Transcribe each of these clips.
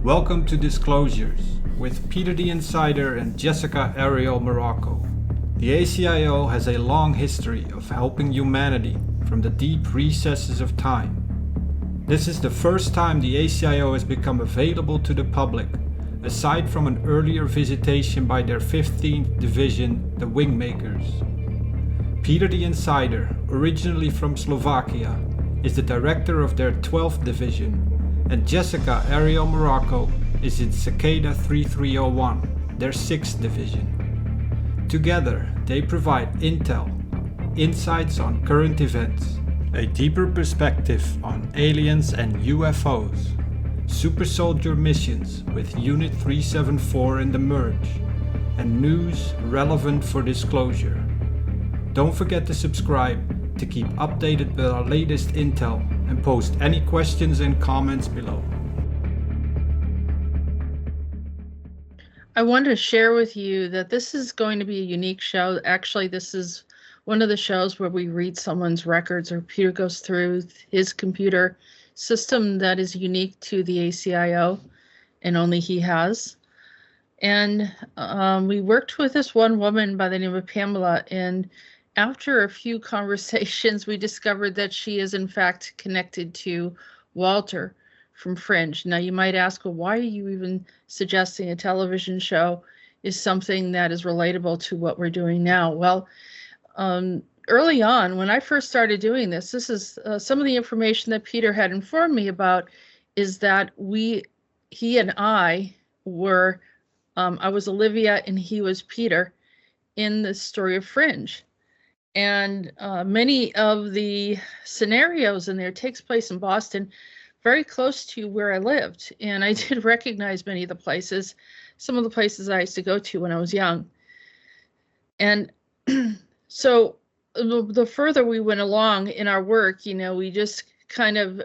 Welcome to Disclosures with Peter the Insider and Jessica Arael Morocco. The ACIO has a long history of helping humanity from the deep recesses of time. This is the first time the ACIO has become available to the public, aside from an earlier visitation by their 15th division, the Wingmakers. Peter the Insider, originally from Slovakia, is the director of their 12th division, and Jessica Arael Morocco is in Cicada 3301, their 6th division. Together, they provide intel, insights on current events, a deeper perspective on aliens and UFOs, super soldier missions with Unit 374 in the Merge, and news relevant for disclosure. Don't forget to subscribe to keep updated with our latest intel and post any questions and comments below. I wanted to share with you that this is going to be a unique show. Actually, this is one of the shows where we read someone's records, or Peter goes through his computer system that is unique to the ACIO and only he has. And we worked with this one woman by the name of Pamela, and after a few conversations, we discovered that she is in fact connected to Walter from Fringe. Now you might ask, well, why are you even suggesting a television show is something that is relatable to what we're doing now? Well, early on, when I first started doing this is some of the information that Peter had informed me about, is that he and I were, I was Olivia and he was Peter in the story of Fringe. And many of the scenarios in there takes place in Boston, very close to where I lived. And I did recognize many of the places, some of the places I used to go to when I was young. And so the further we went along in our work, we just kind of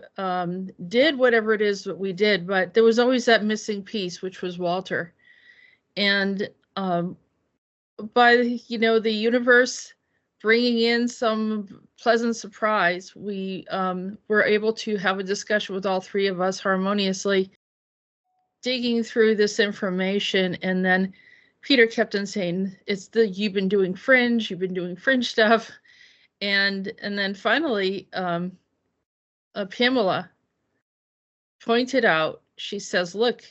did whatever it is that we did, but there was always that missing piece, which was Walter. And by, the universe bringing in some pleasant surprise, we were able to have a discussion with all three of us harmoniously, digging through this information. And then Peter kept on saying, you've been doing Fringe stuff. And then finally, Pamela pointed out, she says, look,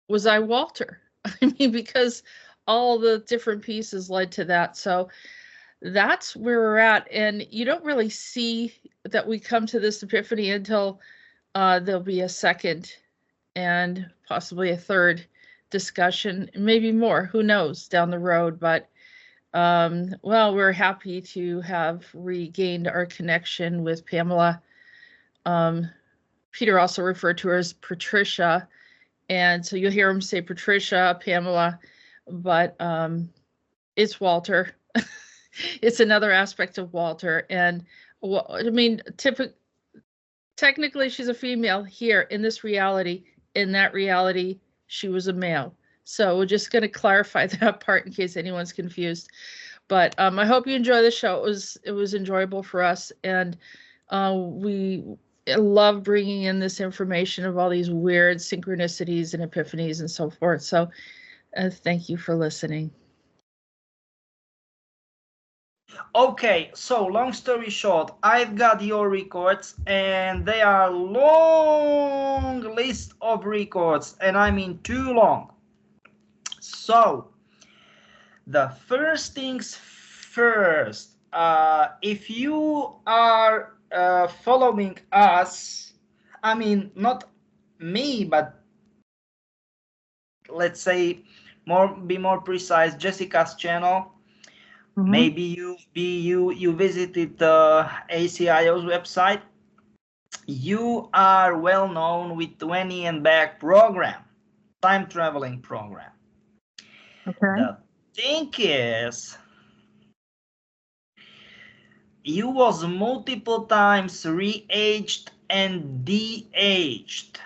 was I Walter? I mean, because all the different pieces led to that. So that's where we're at. And you don't really see that we come to this epiphany until there'll be a second and possibly a third discussion, maybe more, who knows, down the road. But well, we're happy to have regained our connection with Pamela. Peter also referred to her as Patricia, and so you'll hear him say Patricia, Pamela, but it's Walter. It's another aspect of Walter. And I mean, technically she's a female here in this reality. In that reality, she was a male. So we're just going to clarify that part in case anyone's confused. But I hope you enjoy the show. It was enjoyable for us, and we love bringing in this information of all these weird synchronicities and epiphanies and so forth. So thank you for listening. Okay, so long story short, I've got your records, and they are long list of records, and I mean too long. So the first things first, if you are following us, I mean not me, but let's say be more precise, Jessica's channel. Mm-hmm. Maybe you visited the ACIO's website. You are well known with 20 and Back program, time traveling program. Okay. The thing is, you was multiple times re-aged and de-aged.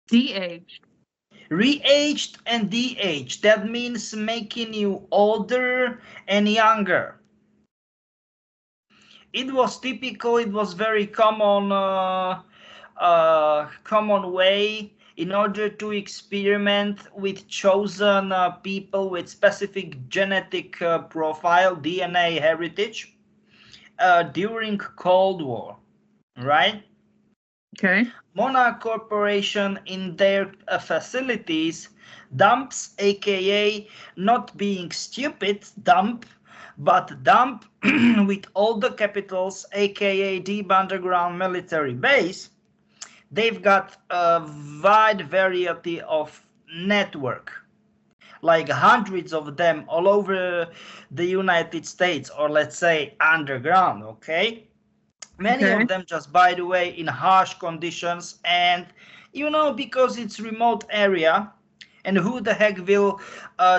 De-aged. Re-aged and de-aged. That means making you older and younger. it was typical. It was very common common way in order to experiment with chosen people with specific genetic profile, DNA heritage during Cold War, right? Okay. Monarch Corporation in their facilities dumps, aka not being stupid, dump, but dump with all the capitals, aka deep underground military base. They've got a wide variety of network, like hundreds of them all over the United States, or let's say underground, okay? Many Okay. of them, just by the way, in harsh conditions, and you know, because it's remote area, and who the heck will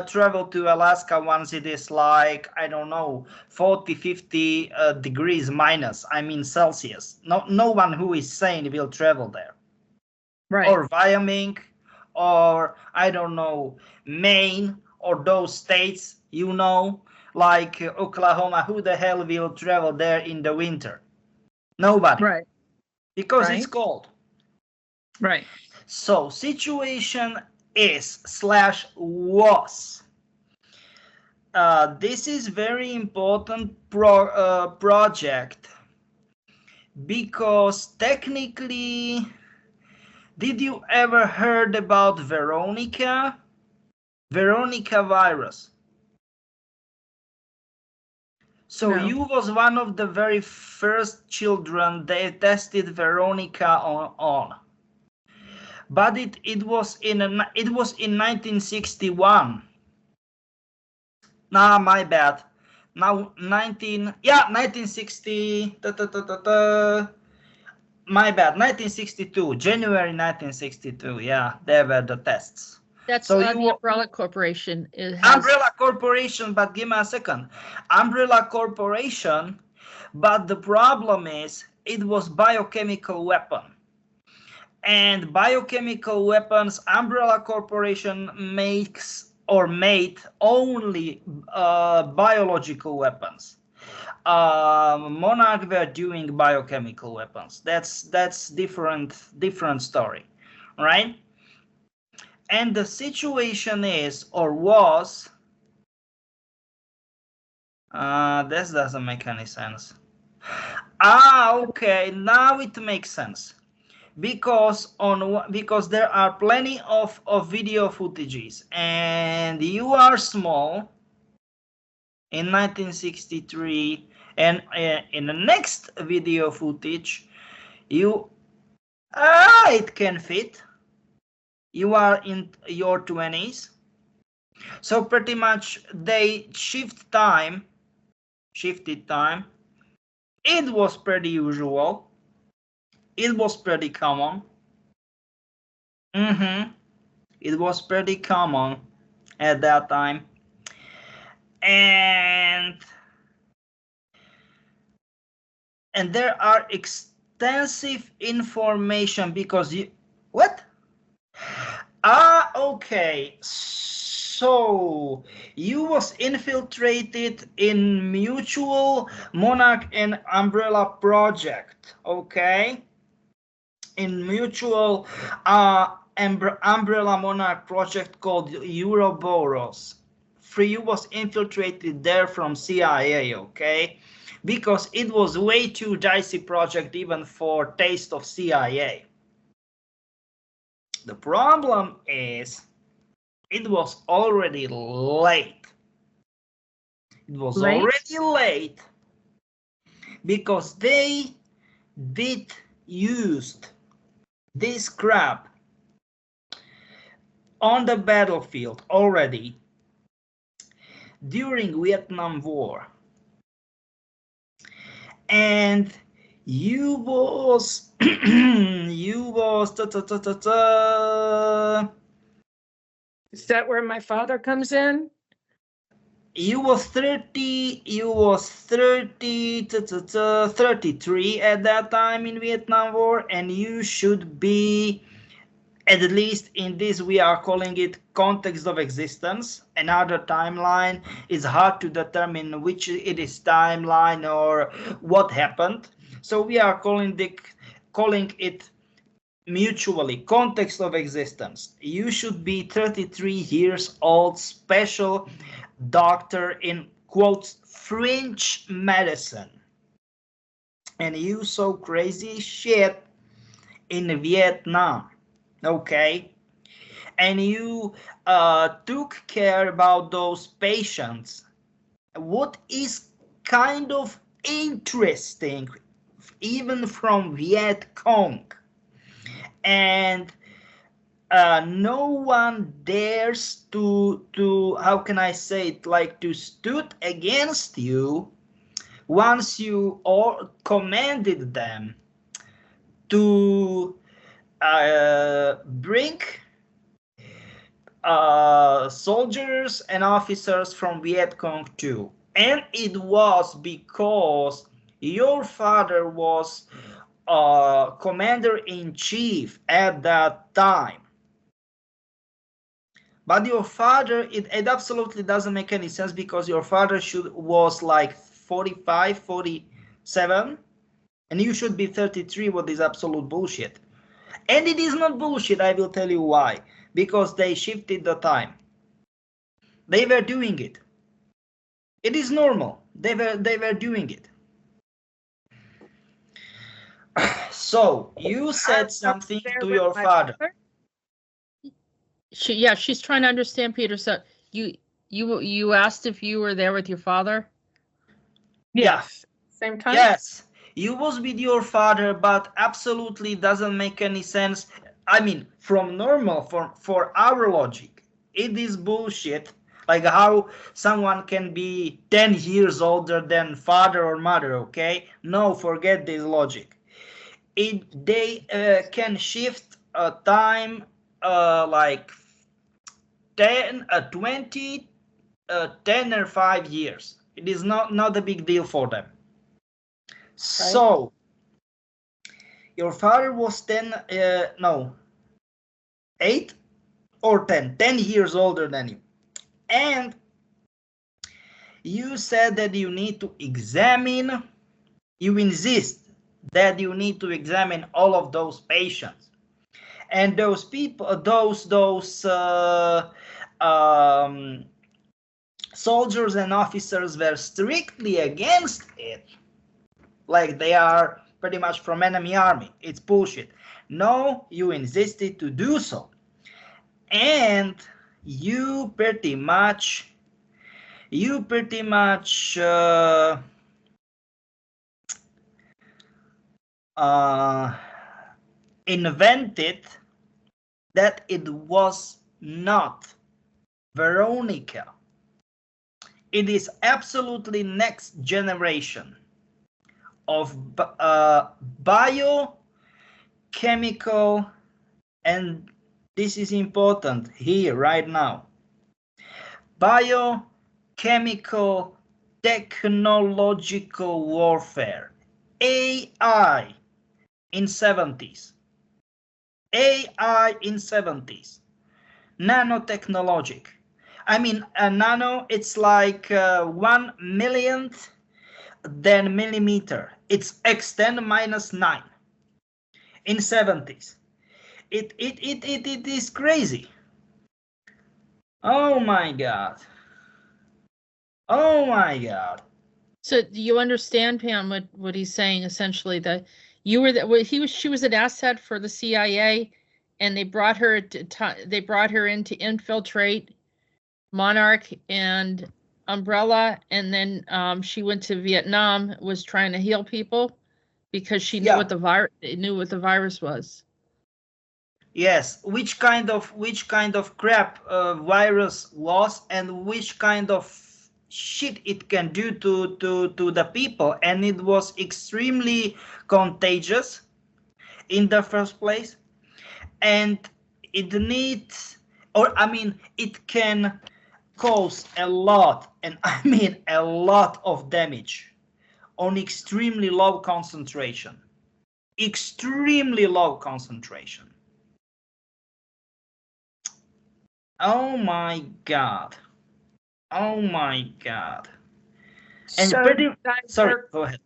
travel to Alaska once it is like, I don't know, 40, 50 degrees minus, I mean Celsius. No one who is sane will travel there. Right. Or Wyoming, or I don't know, Maine, or those states, you know, like Oklahoma. Who the hell will travel there in the winter? Nobody. Right. Because Right. it's cold. Right. So situation is / was. This is very important project, because technically, did you ever heard about Veronica virus? So No. you was one of the very first children they tested Veronica on. But it was in 1961. Nah, my bad. Now 1960. My bad, 1962, January 1962. Yeah, there were the tests. That's So the Umbrella Corporation. It has Umbrella Corporation, but give me a second. Umbrella Corporation, but the problem is it was biochemical weapon. And biochemical weapons, Umbrella Corporation makes or made only biological weapons. Monarch were doing biochemical weapons. That's different story, right? And the situation is, or was, this doesn't make any sense. Okay, now it makes sense. Because there are plenty of video footages, and you are small in 1963, and in the next video footage, it can fit. You are in your 20s, so pretty much they shifted time. It was pretty usual. It was pretty common. It was pretty common at that time. And there are extensive information, because what? Okay. So you was infiltrated in mutual Monarch and Umbrella project, okay? In mutual Umbrella Monarch project called Ouroboros. You was infiltrated there from CIA, okay? Because it was way too dicey project even for taste of CIA. The problem is, it was already late. It was already late because they did used this crap on the battlefield already during Vietnam War. And you was Is that where my father comes in? You was 33 at that time in Vietnam War, and you should be At least in this we are calling it context of existence. Another timeline is hard to determine which it is timeline or what happened. So we are calling it mutually context of existence. You should be 33 years old, special doctor in quotes fringe medicine, and you saw crazy shit in Vietnam, okay? And you took care about those patients. What is kind of interesting, even from Viet Cong, and no one dares to how can I say it, like to stood against you once you all commanded them to bring soldiers and officers from Viet Cong too. And it was because your father was commander-in-chief at that time. But your father, it absolutely doesn't make any sense, because your father was like 45, 47, and you should be 33. What is absolute bullshit. And it is not bullshit, I will tell you why. Because they shifted the time. They were doing it. It is normal. They were doing it. So you said something to your father. She's trying to understand, Peter. So you asked if you were there with your father? Yes. Same time? Yes. You was with your father, but absolutely doesn't make any sense. I mean, from normal, for our logic, it is bullshit. Like how someone can be 10 years older than father or mother, okay? No, forget this logic. They can shift a time like 10, 20, 10 or 5 years. It is not a big deal for them. So, your father was 8 or 10 years older than you. And you said that you need to examine, you insist that you need to examine all of those patients. And those people, those soldiers and officers were strictly against it. Like they are pretty much from enemy army. It's bullshit. No, you insisted to do so. And you pretty much invented that it was not Veronica. It is absolutely next generation of biochemical, and this is important here right now, biochemical technological warfare, AI in 70s. AI in 70s. Nanotechnologic. I mean, a nano, it's like 1 millionth than millimeter. It's x 10 minus 9 in 70s. It is crazy. Oh my god. Oh my god. So do you understand, Pam, what he's saying? Essentially, that you were she was an asset for the CIA, and they brought her in to infiltrate Monarch and Umbrella, and then she went to Vietnam, was trying to heal people because she knew what the virus was. Yes, which kind of crap virus was, and which kind of shit it can do to the people, and it was extremely contagious in the first place, and it needs, or I mean, it can cause a lot, and I mean a lot of damage on extremely low concentration. Extremely low concentration. Oh my God. Oh my God. And So pretty, did I sorry, work, go ahead.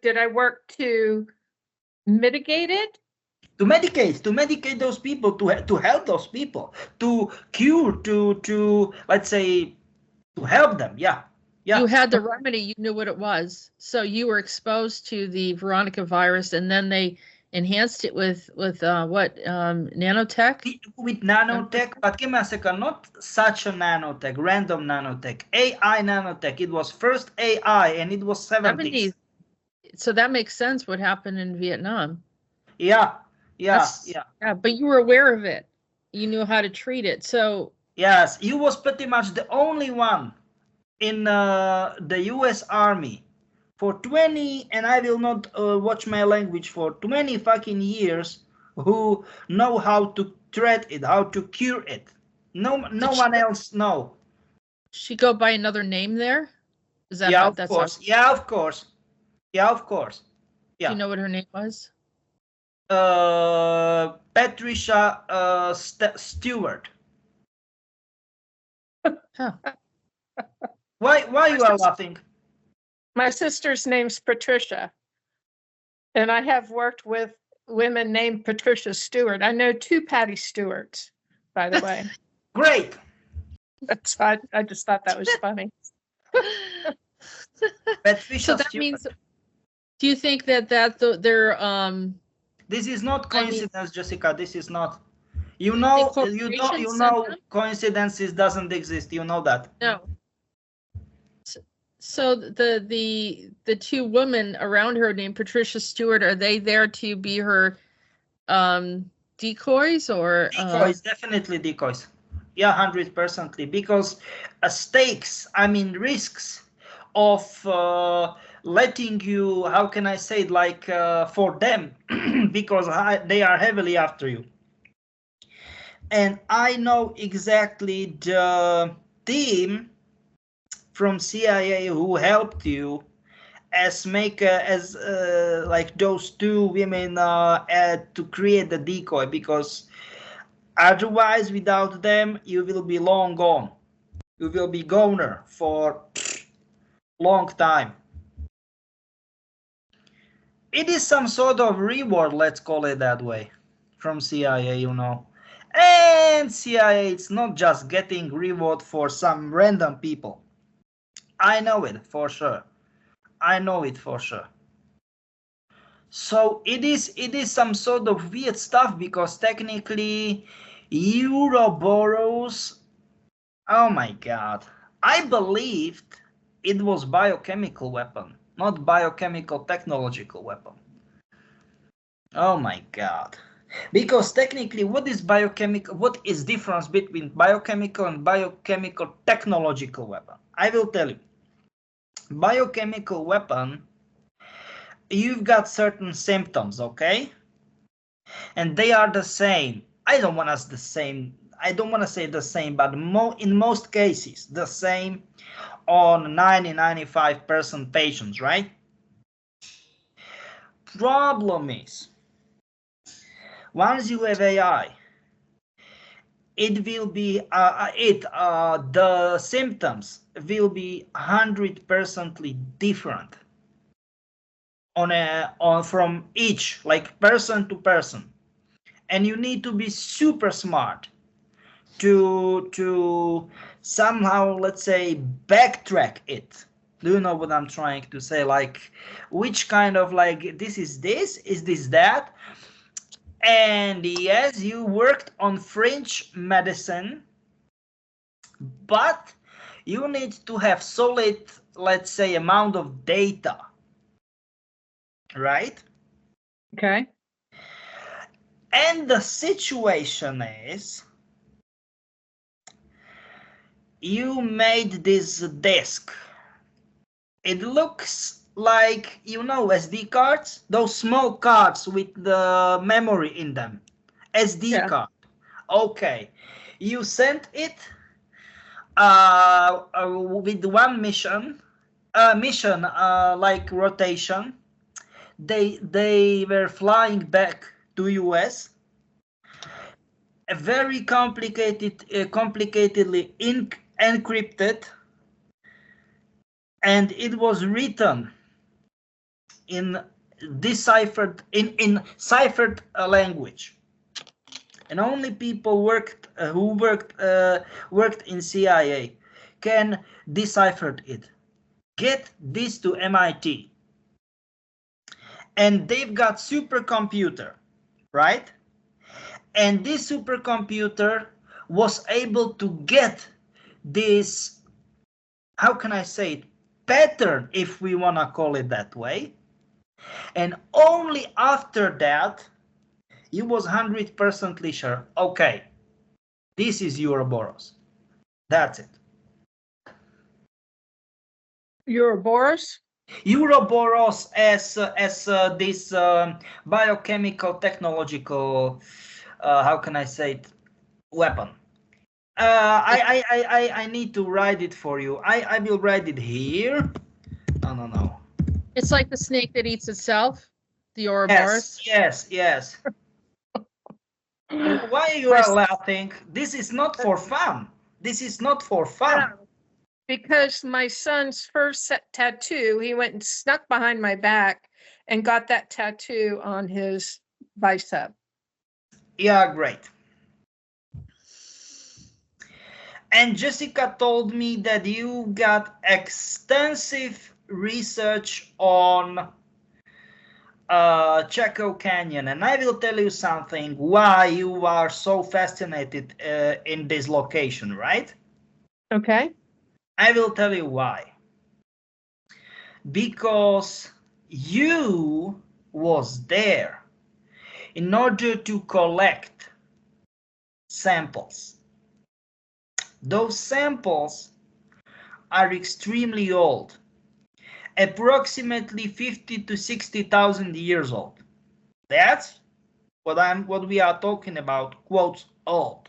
did I work to mitigate it? To medicate those people, to help those people, to cure, to let's say, to help them. Yeah, You yeah. had the remedy, you knew what it was. So you were exposed to the Veronica virus, and then they enhanced it with what nanotech? With nanotech, but give me a second, not such a nanotech, random nanotech, AI nanotech. It was first AI, and it was 70s. 70s. So that makes sense what happened in Vietnam. Yeah, yeah, That's yeah. yeah, but you were aware of it. You knew how to treat it. So Yes, you was pretty much the only one in the US Army for 20, and I will not watch my language, for 20 fucking years, who know how to treat it, how to cure it. No one else know. she go by another name there? Is that Yeah, how of that's course. how Yeah, of course. Yeah, of course. do you Yeah. know what her name was? Patricia Stewart. Huh. Why you are laughing? My sister's name's Patricia. And I have worked with women named Patricia Stewart. I know 2 Patty Stewarts, by the way. Great. That's why I just thought that was funny. Patricia So that Stewart. means, do you think that they're This is not I mean- coincidence, Jessica. This is not. You the know, corporation you sent know, them? coincidences doesn't exist. You know that. No. So the 2 women around her named Patricia Stewart, are they there to be her decoys or Decoys, definitely decoys. Yeah, 100%. Because stakes, I mean risks of letting you, how can I say it, like for them, because they are heavily after you. And I know exactly the team from CIA who helped you as like those 2 women to create the decoy, because otherwise without them you will be long gone. You will be goner for long time. It is some sort of reward, let's call it that way, from CIA, you know. And CIA, it's not just getting reward for some random people. I know it for sure. I know it for sure. So it is some sort of weird stuff, because technically Ouroboros, oh my God, I believed it was biochemical weapon, not biochemical technological weapon. Oh my God. Because technically, what is difference between biochemical and biochemical technological weapon? I will tell you. Biochemical weapon, you've got certain symptoms, okay? And they are the same. I don't want to say the same, but in most cases, the same on 95% patients, right? Problem is, once you have AI, it will be the symptoms will be 100% different on from each, like person to person, and you need to be super smart to somehow, let's say, backtrack it. Do you know what I'm trying to say? Like, which kind of, like, is this that? And yes, you worked on French medicine, but you need to have solid, let's say, amount of data, right? Okay. And the situation is, you made this disk. It looks like, you know, SD cards, those small cards with the memory in them. SD card. Okay. You sent it with one mission, like rotation. They were flying back to US, very complicatedly encrypted, and it was written in deciphered in ciphered language, and only people who worked in CIA can decipher it. Get this to MIT, and they've got supercomputer, right? And this supercomputer was able to get this, how can I say it, pattern, if we want to call it that way. And only after that, he was 100% sure, okay, this is Ouroboros. That's it. Ouroboros? Ouroboros as this biochemical technological, how can I say it, weapon. I need to write it for you. I will write it here. No. It's like the snake that eats itself, the Ouroboros. Yes. Why you are laughing? This is not for fun. This is not for fun. Because my son's first tattoo, he went and snuck behind my back and got that tattoo on his bicep. Yeah, great. And Jessica told me that you got extensive research on Chaco Canyon, and I will tell you something why you are so fascinated in this location, right? Okay. I will tell you why. Because you was there in order to collect samples. Those samples are extremely old, approximately 50 to 60,000 years old. That's what we are talking about, quotes, old.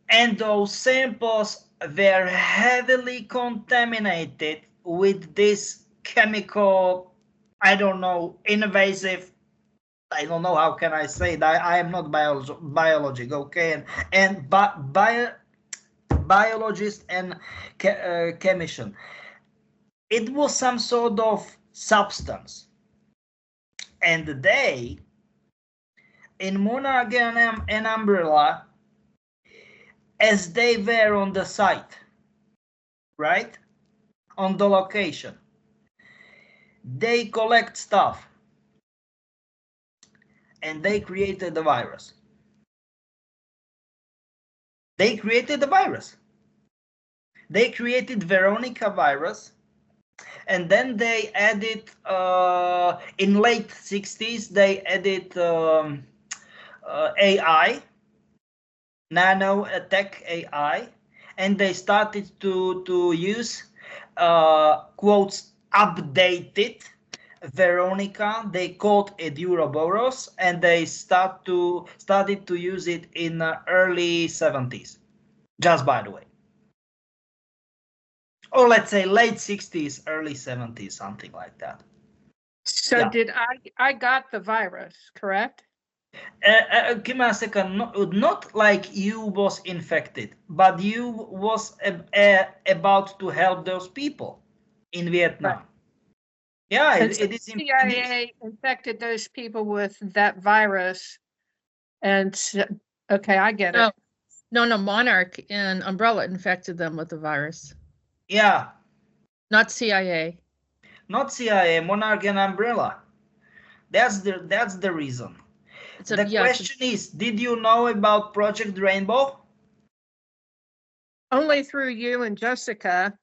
And those samples were heavily contaminated with this chemical, I don't know, invasive, I don't know how can I say that. I am not biologic, okay, and biologist and chemician. It was some sort of substance, and they in Monarch and Umbrella, as they were on the site, right, on the location, they collect stuff. And they created the virus. They created the virus. They created Veronica virus, and then they added, in late 60s, they added AI, nano tech AI, and they started to use, quotes, updated Veronica. They called it Ouroboros, and they started to use it in early 70s, just by the way, or let's say late 60s, early 70s, something like that. So Yeah. did I got the virus, correct? Give me a second. Not like you was infected, but you was about to help those people in Vietnam. Right. Yeah, And it is. CIA infected those people with that virus, and okay, I get it. No, Monarch and Umbrella infected them with the virus. Yeah. Not CIA. Not CIA, Monarch and Umbrella. That's the reason. The question is, did you know about Project Rainbow? Only through you and Jessica.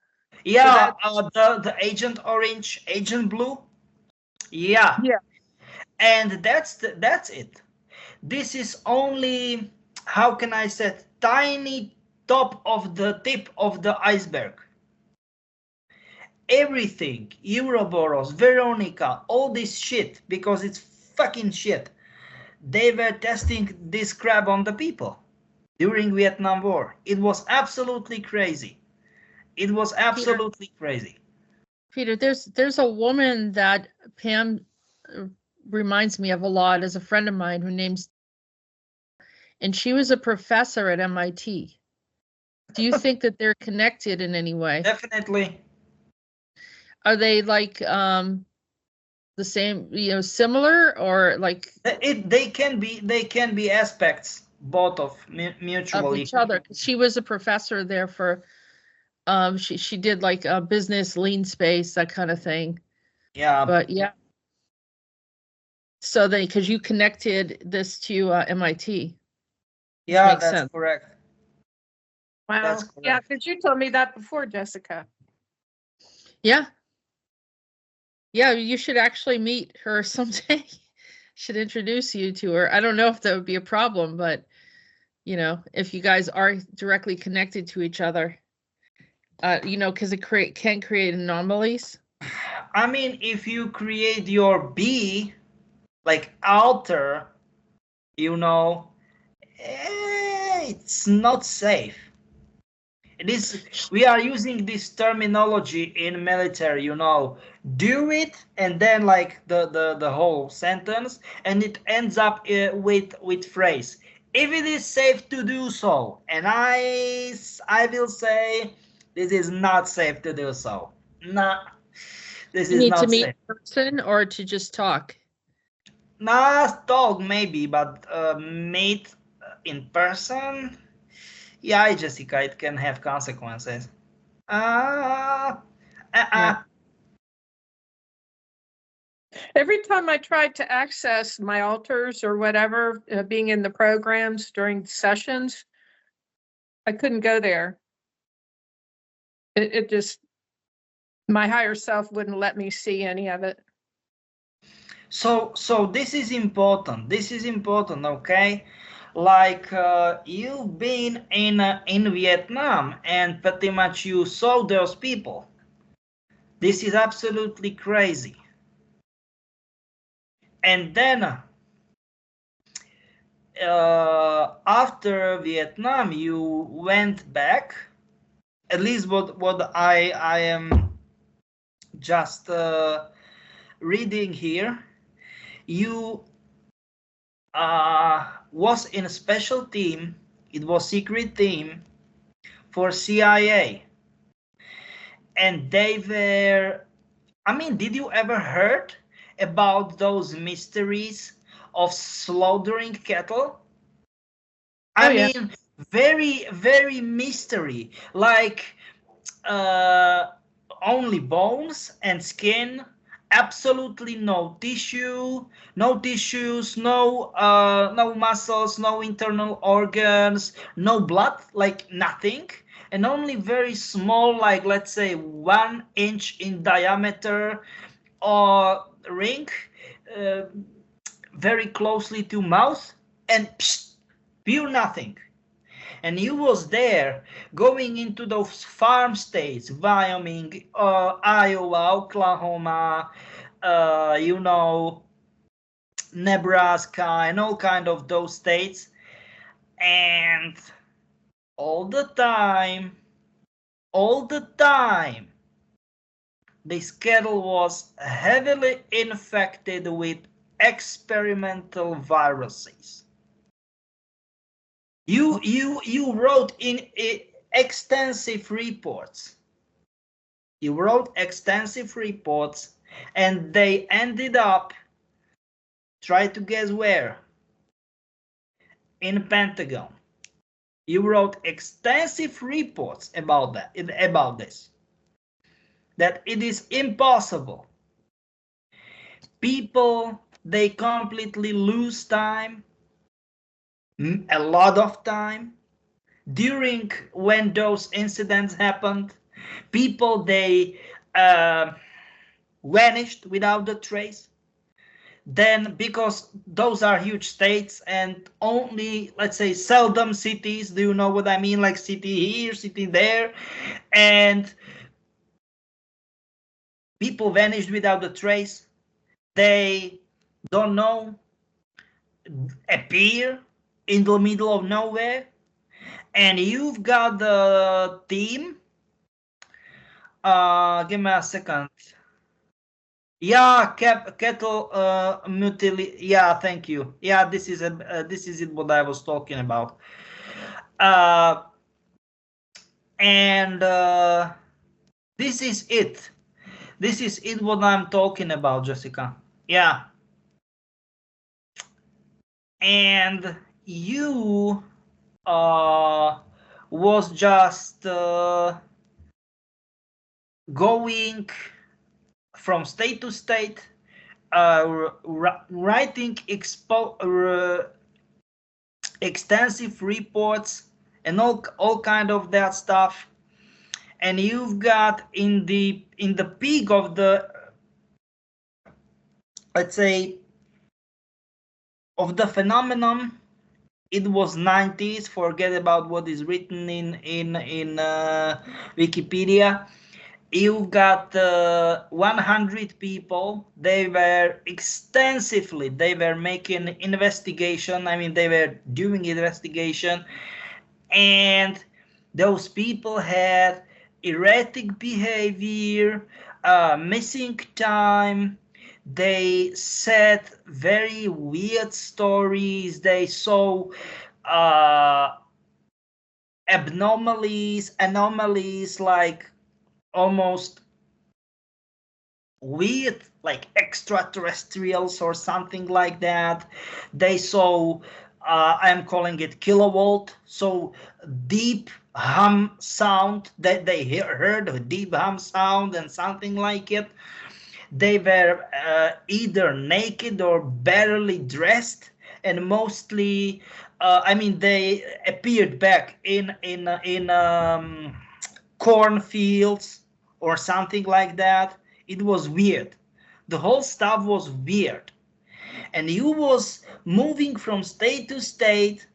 Yeah, the Agent Orange, Agent Blue. Yeah. And that's it. This is only, how can I say, tiny top of the tip of the iceberg. Everything, Ouroboros, Veronica, all this shit, because it's fucking shit. They were testing this crap on the people during Vietnam War. It was absolutely crazy. It was absolutely crazy. Peter, there's a woman that Pam reminds me of a lot as a friend of mine, her name's and she was a professor at MIT. Do you think that they're connected in any way? Definitely. Are they like the same, similar, or like They can be aspects both of of mutually. each other? 'Cause she was a professor there for she did like a business, lean space, that kind of thing. Yeah. But yeah. So because you connected this to MIT. Yeah, makes that's sense. correct. Wow. That's Yeah, correct. because you told me that before, Jessica. Yeah. Yeah, you should actually meet her someday. Should introduce you to her. I don't know if that would be a problem, but if you guys are directly connected to each other, because it can create anomalies. I mean, if you create your B, like alter, it's not safe. It is. We are using this terminology in military, do it, and then like the whole sentence, and it ends up with phrase. If it is safe to do so, and I will say this is not safe to do so. Nah, this You is need to not meet safe. in person or to just talk. Nah, talk maybe, but meet in person. Yeah, Jessica, it can have consequences. Yeah. Every time I tried to access my altars or whatever, being in the programs during sessions, I couldn't go there. It just, my higher self wouldn't let me see any of it. So this is important. This is important, okay? Like you've been in Vietnam and pretty much you saw those people. This is absolutely crazy. And then after Vietnam, you went back. At least what I am just reading here. You was in a special team. It was secret team for CIA, and they were. I mean, did you ever heard about those mysteries of slaughtering cattle? I yeah. mean, very very mystery, like only bones and skin, absolutely no tissue, no tissues, no muscles, no internal organs, no blood, like nothing, and only very small, like let's say 1 inch in diameter or ring, uh, very closely to mouth, and psh, pure nothing. And he was there going into those farm states, Wyoming, Iowa, Oklahoma, Nebraska, and all kind of those states. And all the time, this cattle was heavily infected with experimental viruses. You wrote in extensive reports. You wrote extensive reports, and they ended up. Try to guess where? In Pentagon. You wrote extensive reports about this. That it is impossible. People, they completely lose time, a lot of time, during when those incidents happened. People, they vanished without a trace. Then, because those are huge states and only, let's say, seldom cities, do you know what I mean? Like city here, city there, and people vanished without a trace. They don't know, appear in the middle of nowhere, and you've got the team. Give me a second. Yeah, cattle Yeah, thank you. Yeah, this is it. What I was talking about. And this is it. This is it. What I'm talking about, Jessica. Yeah. And you was just going from state to state, writing extensive reports and all kind of that stuff. And you've got in the peak of the, let's say, of the phenomenon, it was 90s. Forget about what is written in Wikipedia. You've got 100 people. They were making investigation. I mean, they were doing investigation, and those people had erratic behavior, missing time. They said very weird stories. They saw anomalies, like almost weird, like extraterrestrials or something like that. They saw, I'm calling it kilovolt, so deep hum sound, that they heard a deep hum sound and something like it. They were either naked or barely dressed, and mostly, I mean, they appeared back in cornfields or something like that. It was weird. The whole stuff was weird, and you was moving from state to state,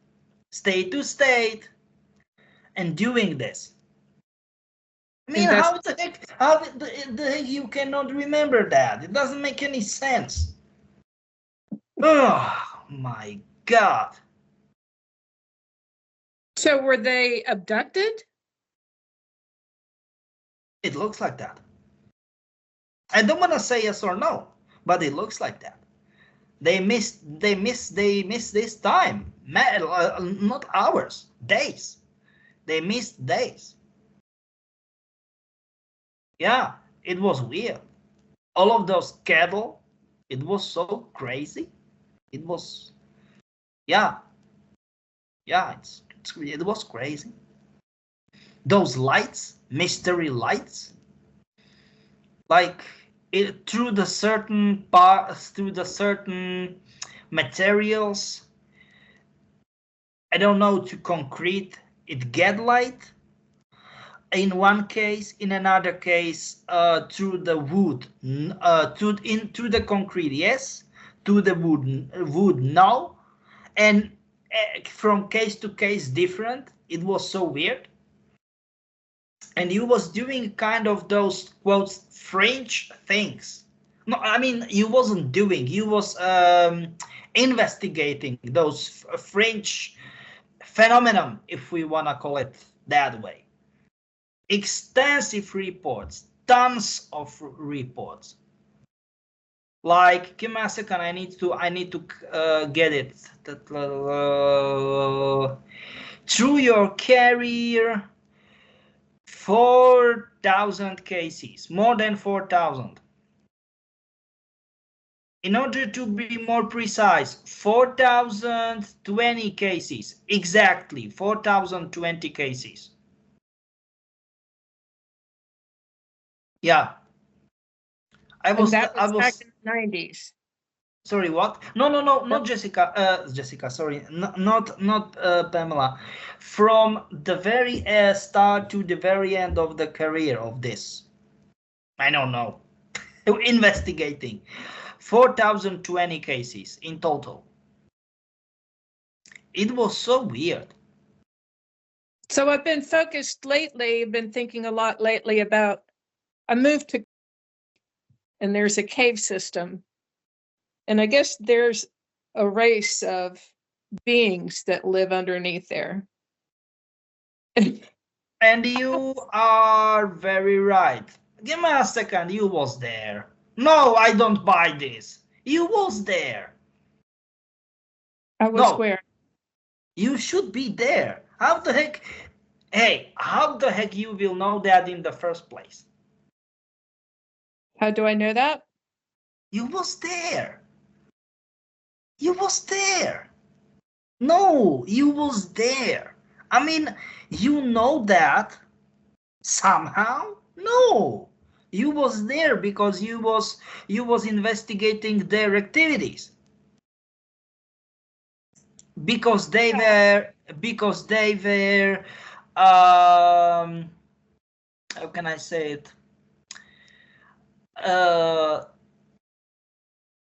and doing this. I mean, how the heck you cannot remember that? It doesn't make any sense. Oh my God. So were they abducted? It looks like that. I don't want to say yes or no, but it looks like that. They missed this time. Not hours, days. They missed days. Yeah, it was weird. All of those cattle, it was so crazy. It was, yeah, it was crazy. Those lights, mystery lights, like through the certain materials. I don't know, to concrete, it get light. In one case, in another case, through the wood, into the concrete, yes. To the wood, no. And from case to case, different. It was so weird. And you was doing kind of those quotes Fringe things. No, I mean, you wasn't doing. You was investigating those Fringe phenomenon, if we wanna call it that way. Extensive reports, tons of reports. Like, give me a second. I need to get it. Through your career, 4,000 cases, more than 4,000. In order to be more precise, 4,020 cases, exactly 4,020 cases. Yeah, I was back in the 90s. Sorry, what? No, not Jessica. Jessica, sorry, not Pamela. From the very start to the very end of the career of this, I don't know. Investigating 4,020 cases in total. It was so weird. So I've been focused lately. I've been thinking a lot lately about. I moved to, and there's a cave system. And I guess there's a race of beings that live underneath there. And you are very right. Give me a second. You was there. No, I don't buy this. You was there. I was No. where? You should be there. How the heck? Hey, how the heck you will know that in the first place? How do I know that? You was there. You was there. No, you was there. I mean, you know that somehow? No. You was there because you was investigating their activities. Because they were how can I say it?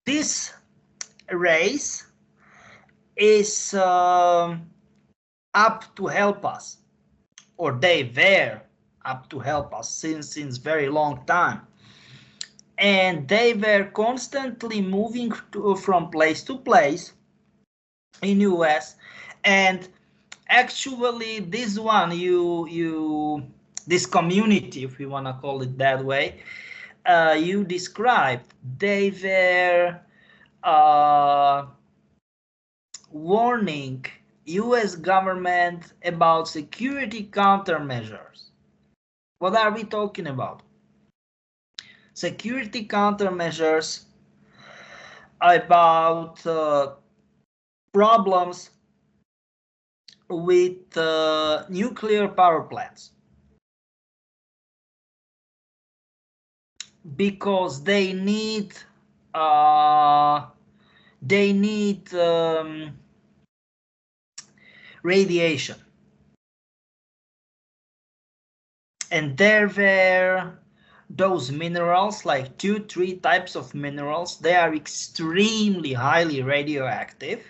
This race is up to help us, or they were up to help us since very long time, and they were constantly moving from place to place in US, and actually this one this community, if we want to call it that way, you described, they were warning US government about security countermeasures. What are we talking about? Security countermeasures about problems with nuclear power plants, because they need radiation, and there were those minerals, like 2-3 types of minerals. They are extremely highly radioactive,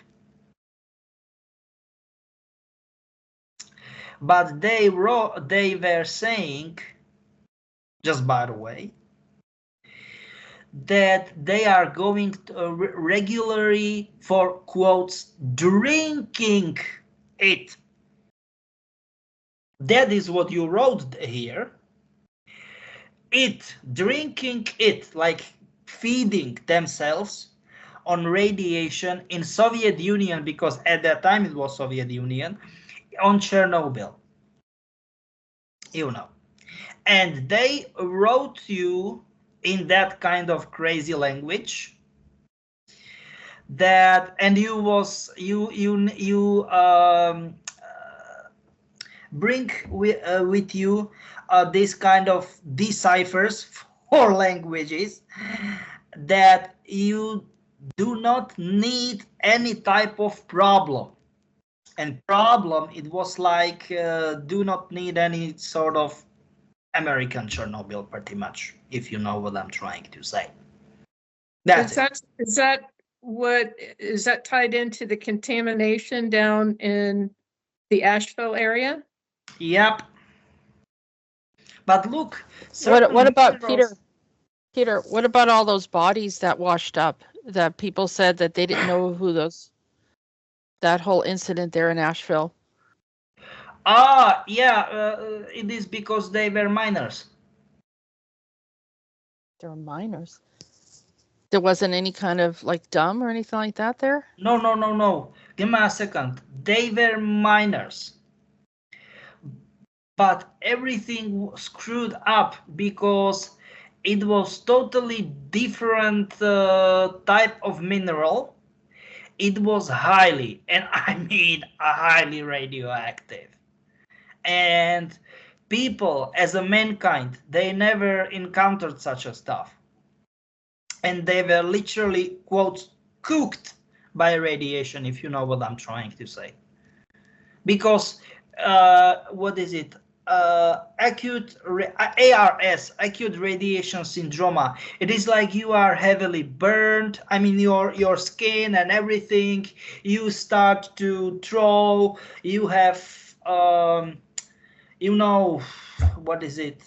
but they were saying, just by the way, that they are going to regularly, for quotes, drinking it. That is what you wrote here. Drinking it, like feeding themselves on radiation in Soviet Union, because at that time it was Soviet Union, on Chernobyl, you know. And they wrote you in that kind of crazy language that, and you bring with you this kind of deciphers for languages, that you do not need any type of problem. And problem, it was like do not need any sort of American Chernobyl, pretty much, if you know what I'm trying to say. Is that tied into the contamination down in the Asheville area? Yep. But look, what about Peter? Peter, what about all those bodies that washed up that people said that they didn't know who that whole incident there in Asheville? It is because they were minors. They were minors. There wasn't any kind of like dumb or anything like that there? No. Give me a second. They were minors. But everything was screwed up because it was totally different type of mineral. It was highly, and I mean highly radioactive. And people, as a mankind, they never encountered such a stuff. And they were literally, quote, cooked by radiation, if you know what I'm trying to say. Because, what is it? Acute ARS, acute radiation syndrome. It is like you are heavily burned. I mean, your skin and everything. You start to throw. You have, you know, what is it?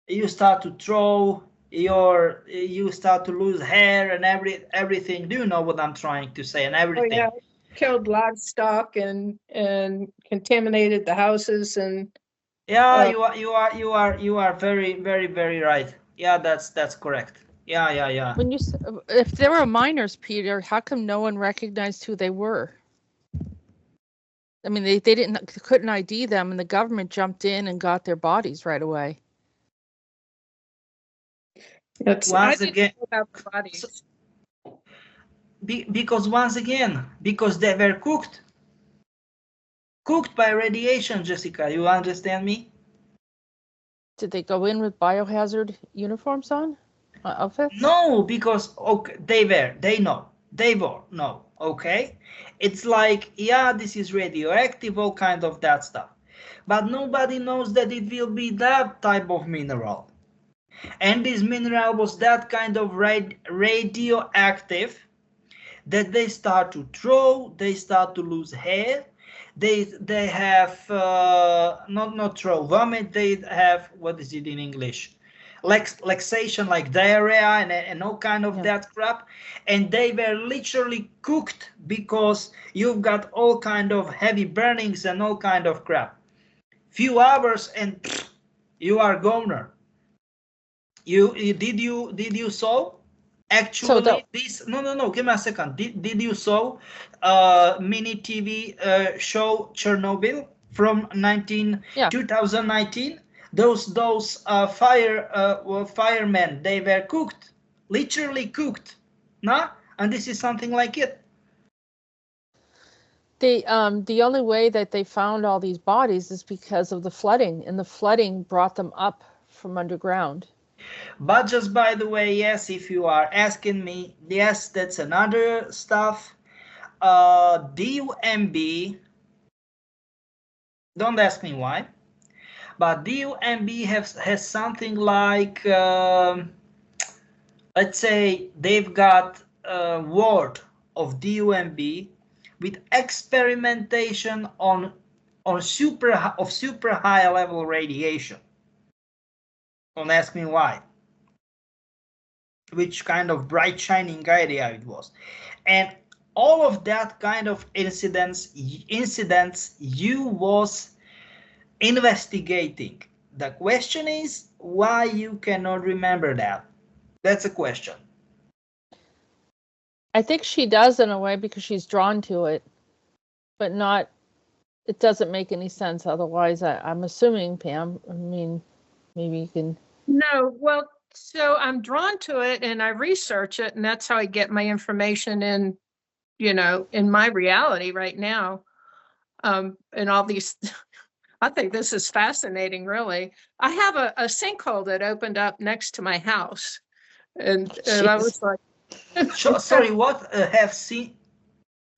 You start to throw. You start to lose hair and everything. Do you know what I'm trying to say? And everything. Oh, yeah. Killed livestock and contaminated the houses, and you are very, very, very right. Yeah, that's correct. Yeah. When if there were minors, Peter, how come no one recognized who they were? I mean, they couldn't ID them, and the government jumped in and got their bodies right away. Once again, about the bodies. because once again, because they were cooked by radiation, Jessica. You understand me? Did they go in with biohazard uniforms on? Outfits? No, because okay, they were, no, okay? It's like, yeah, this is radioactive, all kind of that stuff. But nobody knows that it will be that type of mineral. And this mineral was that kind of radioactive that they start to throw, they start to lose hair, they have not throw, vomit, they have, what is it in English? Laxation, like diarrhea and all kind of that crap. And they were literally cooked because you've got all kind of heavy burnings and all kind of crap. Few hours and you are goner. Did you saw? Actually, So this no. Give me a second. Did you saw mini TV show Chernobyl from 2019? Those firemen, they were cooked, literally cooked, nah? And this is something like it. the only way that they found all these bodies is because of the flooding, and the flooding brought them up from underground. But just by the way, yes, if you are asking me, yes, that's another stuff. DUMB, don't ask me why, but DUMB has something like, let's say they've got a ward of DUMB with experimentation on super high level radiation. Don't ask me why. Which kind of bright shining idea it was. And all of that kind of incidents you was investigating. The question is why you cannot remember that. That's a question. I think she does in a way because she's drawn to it, but not, it doesn't make any sense otherwise. I'm assuming, Pam, I mean, maybe you can. No, well, so I'm drawn to it and I research it, and that's how I get my information in, in my reality right now. And all these, I think this is fascinating, really. I have a sinkhole that opened up next to my house. And I was like, sorry, what have seen?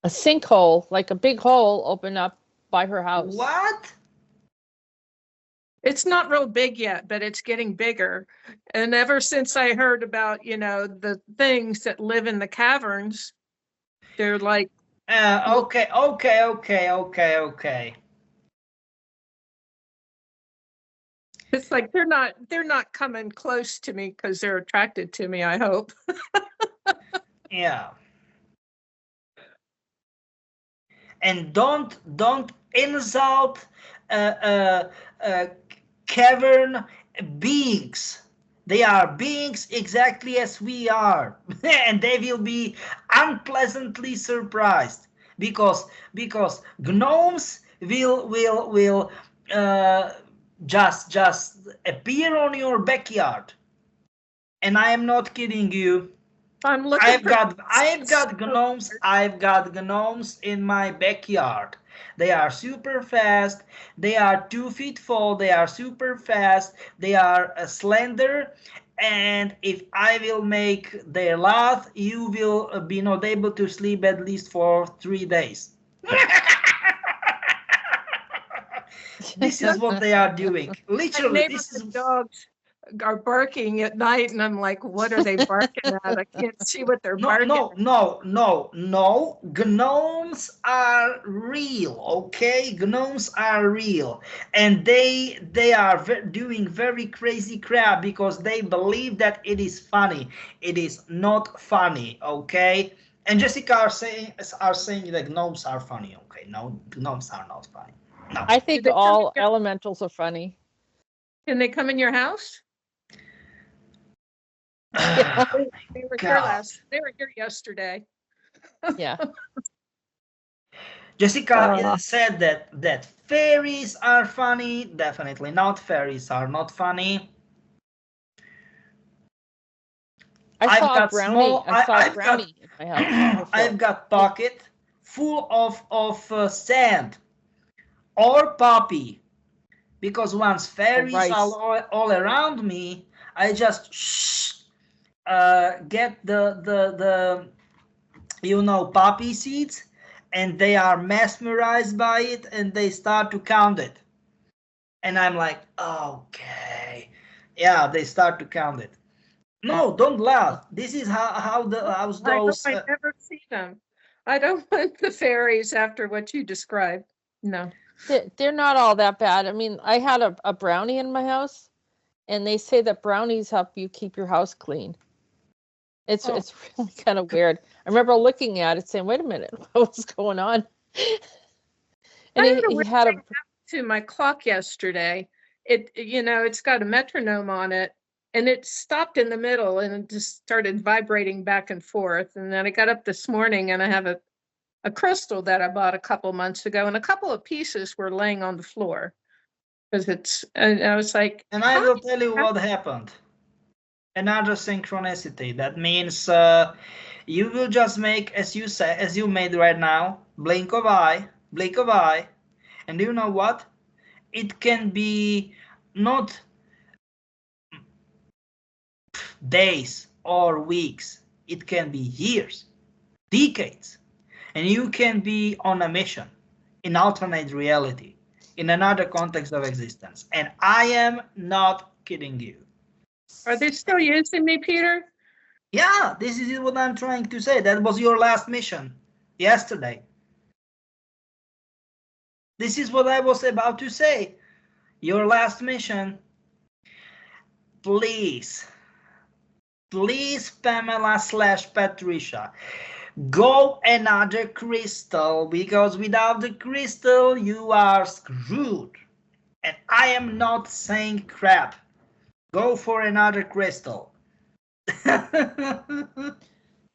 A sinkhole, like a big hole, opened up by her house. What? It's not real big yet, but it's getting bigger. And ever since I heard about, the things that live in the caverns, they're like, okay. It's like they're not coming close to me because they're attracted to me, I hope. Yeah. And don't insult cavern beings. They are beings exactly as we are, and they will be unpleasantly surprised because gnomes will just appear on your backyard, and I am not kidding you. I've got gnomes. I've got gnomes in my backyard. They are super fast. They are 2 feet tall. They are super fast. They are slender. And if I will make their laugh, you will be not able to sleep at least for 3 days. This is what they are doing. Literally, this is dogs are barking at night, and I'm like, what are they barking at? I can't see what they're barking. No. Gnomes are real, okay? Gnomes are real, and they are doing very crazy crap because they believe that it is funny. It is not funny, okay? And Jessica are saying that gnomes are funny, okay? No, gnomes are not funny. No. I think all elementals are funny. Can they come in your house? Yeah, they were here God. They were here yesterday. Yeah. Jessica said that fairies are funny. Definitely not. Fairies are not funny. I saw a got brownie. small. I saw a I've got. brownie in my house before. I've got pocket full of sand or poppy, because once fairies rice. are all around me, I just get the poppy seeds, and they are mesmerized by it, and they start to count it, and I'm like, okay, yeah, they start to count it. No, don't laugh. This is how those. I never see them. I don't want the fairies after what you described. No. They're not all that bad. I mean, I had a brownie in my house, and they say that brownies help you keep your house clean. It's really kind of weird. I remember looking at it saying, wait a minute, what's going on? And he had to my clock yesterday. It's got a metronome on it, and it stopped in the middle and it just started vibrating back and forth. And then I got up this morning and I have a crystal that I bought a couple months ago, and a couple of pieces were laying on the floor because and I was like, and I will tell you what happened. Another synchronicity. That means you will just make, as you made right now, blink of eye, and you know what? It can be not days or weeks. It can be years, decades, and you can be on a mission in alternate reality, in another context of existence. And I am not kidding you. Are they still using me, Peter? Yeah, this is what I'm trying to say. That was your last mission yesterday. This is what I was about to say. Your last mission. Please, Pamela / Patricia, go another crystal, because without the crystal you are screwed. And I am not saying crap. Go for another crystal.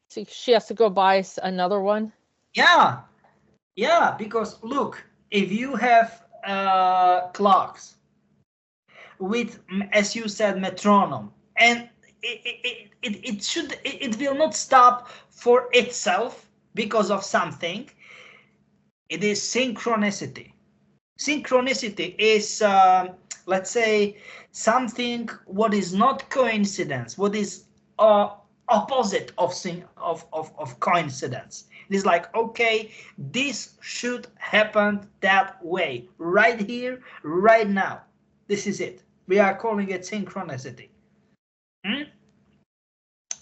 So she has to go buy another one? Yeah, because look, if you have clocks with, as you said, metronome, and it will not stop for itself because of something. It is synchronicity. Synchronicity is, let's say, something what is not coincidence, what is opposite of coincidence. It is like, okay, this should happen that way, right here, right now. This is it. We are calling it synchronicity.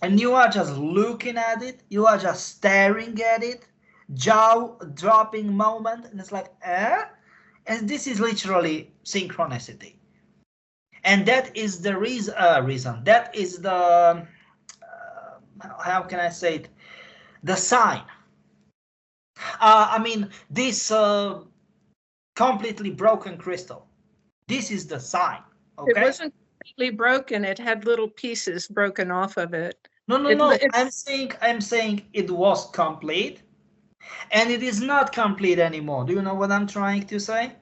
And you are just looking at it, you are just staring at it, jaw-dropping moment, and it's like, and this is literally synchronicity. And that is the reason, that is the, how can I say it, the sign. I mean, this completely broken crystal, this is the sign. Okay? It wasn't completely broken. It had little pieces broken off of it. No. I'm saying it was complete, and it is not complete anymore. Do you know what I'm trying to say?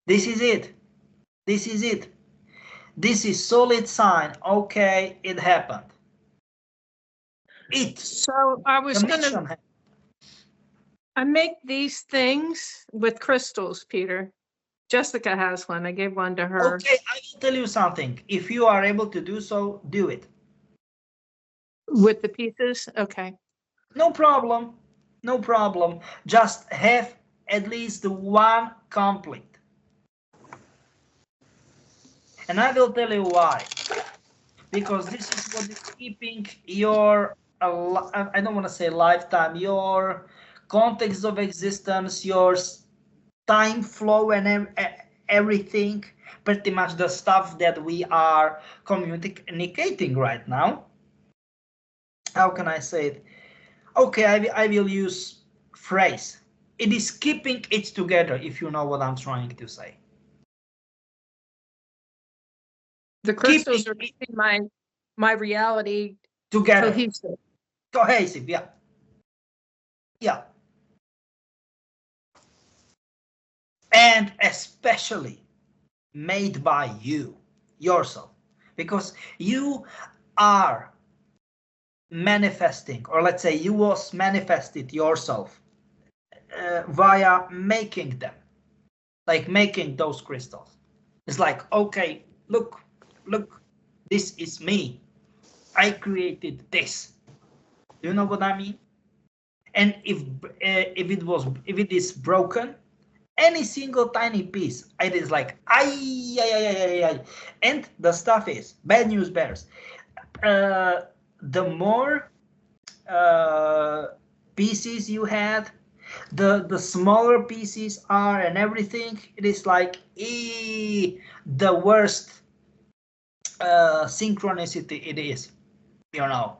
This is it. This is it. This is solid sign. Okay, it happened. So I was gonna. I make these things with crystals, Peter. Jessica has one. I gave one to her. Okay, I will tell you something. If you are able to do so, do it. With the pieces? Okay. No problem. No problem. Just have at least one complete. And I will tell you why. Because this is what is keeping your, I don't want to say lifetime, your context of existence, your time flow, and everything, pretty much the stuff that we are communicating right now. How can I say it? Okay, I will use phrase. It is keeping it together, if you know what I'm trying to say. The crystals are keeping my reality together. Cohesive. Yeah. Yeah. And especially made by you, yourself, because you are manifesting, or let's say you was manifested yourself via making them, like making those crystals. It's like, okay, look, this is me. I created this. Do you know what I mean? And if it is broken, any single tiny piece, it is like ay. And the stuff is bad news bears. The more pieces you had, the smaller pieces are, and everything. It is like the worst synchronicity it is, you know.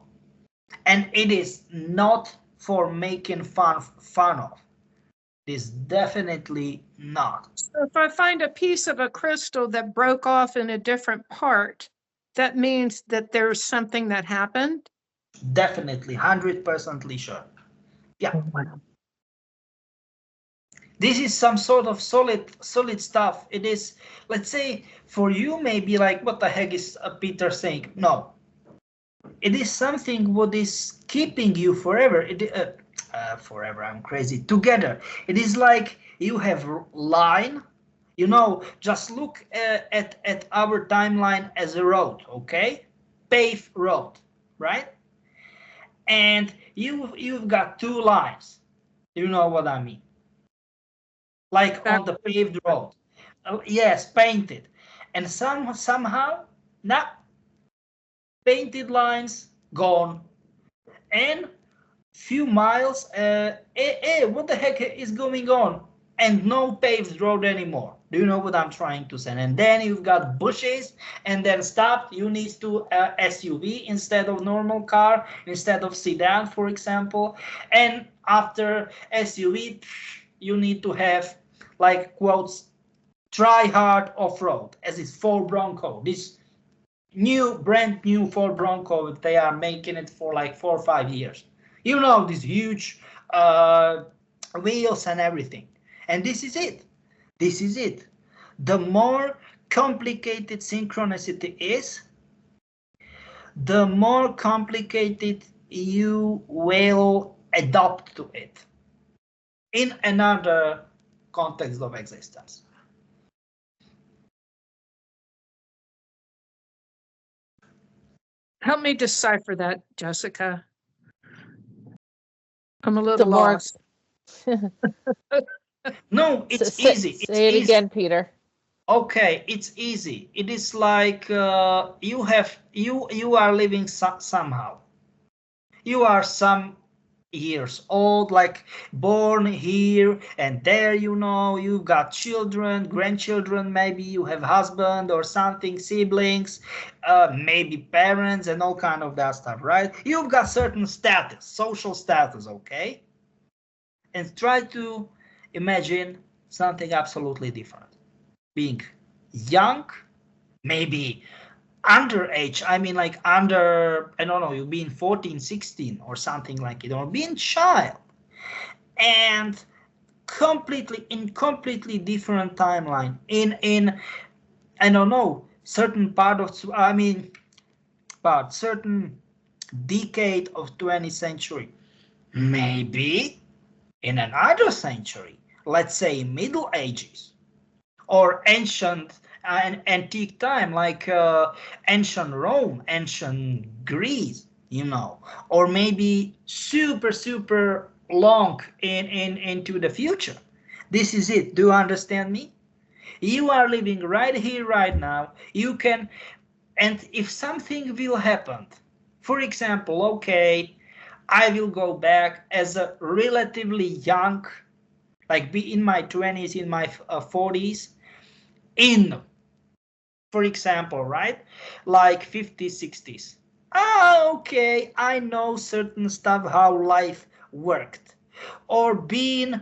And it is not for making fun of. It is definitely not. So if I find a piece of a crystal that broke off in a different part, that means that there's something that happened? Definitely, 100% sure. Yeah. Oh, wow. This is some sort of solid stuff. It is, let's say, for you maybe like, what the heck is Peter saying? No. It is something what is keeping you forever. Forever, I'm crazy. Together. It is like you have line, you know, just look at our timeline as a road, okay? Paved road, right? And you've got two lines. You know what I mean? Like on the paved road. Yes, painted. And somehow, nah, painted lines gone. And few miles, what the heck is going on? And no paved road anymore. Do you know what I'm trying to say? And then you've got bushes, and then stop. You need to SUV instead of normal car, instead of sedan, for example. And after SUV, you need to have, like, quotes, try hard off-road, as is Ford Bronco. This brand new Ford Bronco, they are making it for like 4 or 5 years. You know, these huge wheels and everything. And this is it. This is it. The more complicated synchronicity is, the more complicated you will adapt to it in another context of existence. Help me decipher that, Jessica. I'm a little lost. No, it's easy. Say it again, Peter. Okay, it's easy. It is like you are living somehow. You are some years old, like born here and there, you know, you've got children, grandchildren, maybe you have husband or something, siblings, maybe parents and all kind of that stuff, right? You've got certain status, social status, okay? And try to imagine something absolutely different. Being young, maybe underage, I mean like under, I don't know, you being 14, 16 or something like it, or being child, and completely different timeline in I don't know, certain certain decade of 20th century, maybe in another century, let's say Middle Ages or ancient and antique time, like ancient Rome, ancient Greece, you know, or maybe super long into the future. This is it. Do you understand me? You are living right here, right now. You can, and if something will happen, for example, okay, I will go back as a relatively young, like be in my 20s, in my 40s, in, for example, right, like 50s, 60s. Okay, I know certain stuff, how life worked. Or being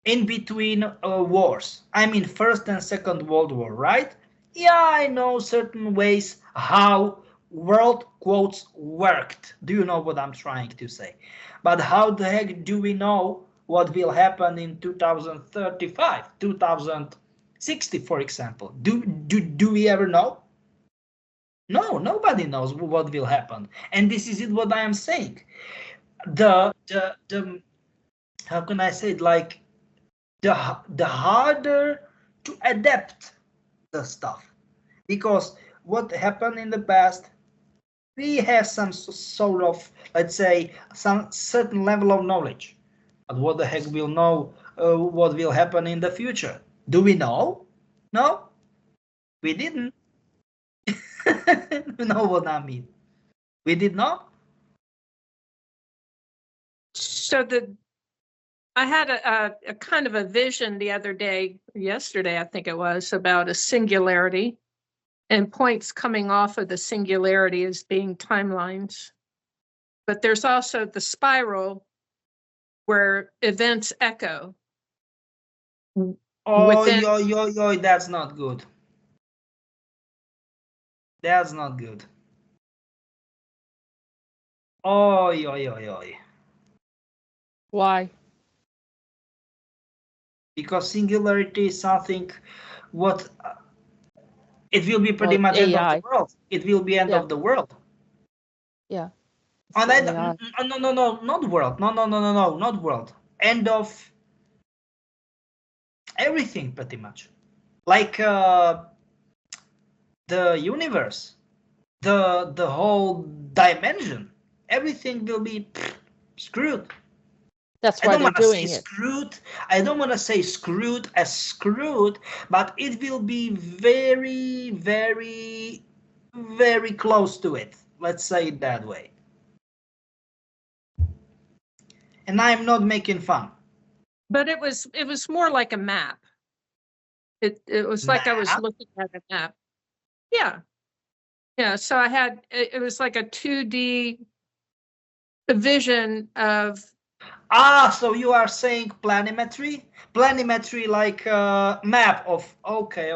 in between wars. I mean, First and Second World War, right? Yeah, I know certain ways how world quotes worked. Do you know what I'm trying to say? But how the heck do we know what will happen in 2035, 2060, for example? Do we ever know? No, nobody knows what will happen. And this is it what I am saying. The how can I say it, like the harder to adapt the stuff, because what happened in the past, we have some sort of, let's say, some certain level of knowledge, but what the heck will know what will happen in the future? Do we know? No, we didn't. You know what I mean? We did not. So I had a kind of a vision the other day, yesterday, I think it was, about a singularity and points coming off of the singularity as being timelines. But there's also the spiral where events echo. Oh, Within- yo, that's not good. That's not good. Oh, yo. Why? Because singularity is something what it will be pretty much end of AI. the world. It will be end Yeah. of the world. Yeah. And It's I, AI. no, not world. No, not world. End of everything, pretty much. Like the universe, the whole dimension. Everything will be screwed. That's I why don't they're want to say doing it. screwed. I don't want to say screwed as screwed, but it will be very, very, very close to it. Let's say it that way. And I'm not making fun. But it was more like a map. It was like I was Map? looking at a map. Yeah. Yeah. So I had it was like a 2D vision of. Ah, so you are saying planimetry? Planimetry like a map of, okay.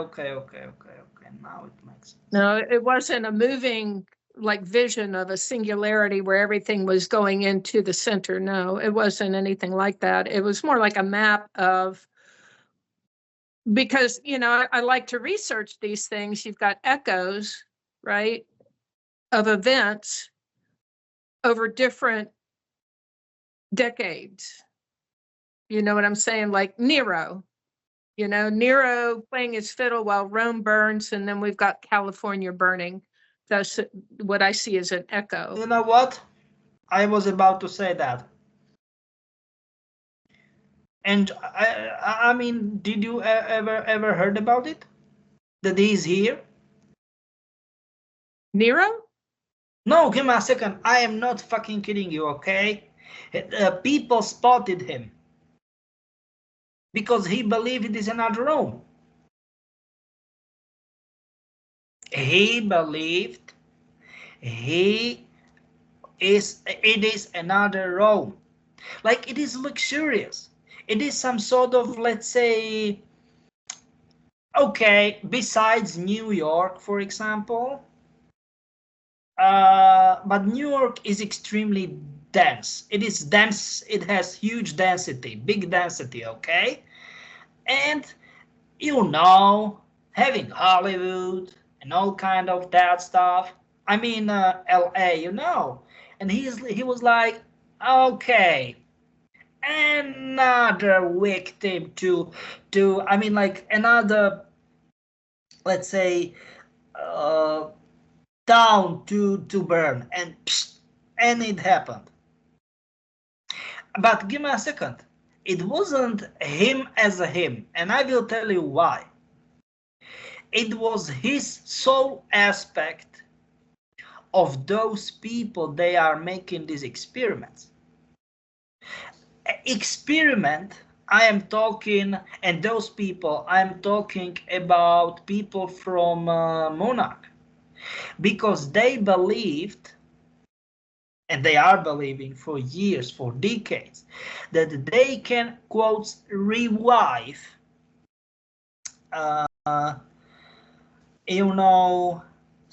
Now it makes sense. No, it wasn't a moving like vision of a singularity where everything was going into the center. No, it wasn't anything like that. It was more like a map of, because, you know, I like to research these things. You've got echoes, right, of events over different decades. You know what I'm saying? Like Nero, you know, Nero playing his fiddle while Rome burns, and then we've got California burning. That's what I see as an echo. You know what? I was about to say that. And I mean, did you ever heard about it? That he's here? Nero? No, give me a second. I am not fucking kidding you, okay? People spotted him because he believed it is another Rome. He believed it is another Rome. Like, it is luxurious. It is some sort of, let's say, okay, besides New York, for example. But New York is extremely dense. It is dense. It has huge density, big density, okay? And, you know, having Hollywood and all kind of that stuff. I mean, LA, you know. And he was like, okay, another victim to I mean, like, another, let's say, down to burn, and it happened. But give me a second. It wasn't him as a him, and I will tell you why. It was his soul aspect of those people they are making these experiments. Experiment, I am talking, and those people, I'm talking about people from Monarch, because they believed, and they are believing for years, for decades, that they can, quotes, revive, you know,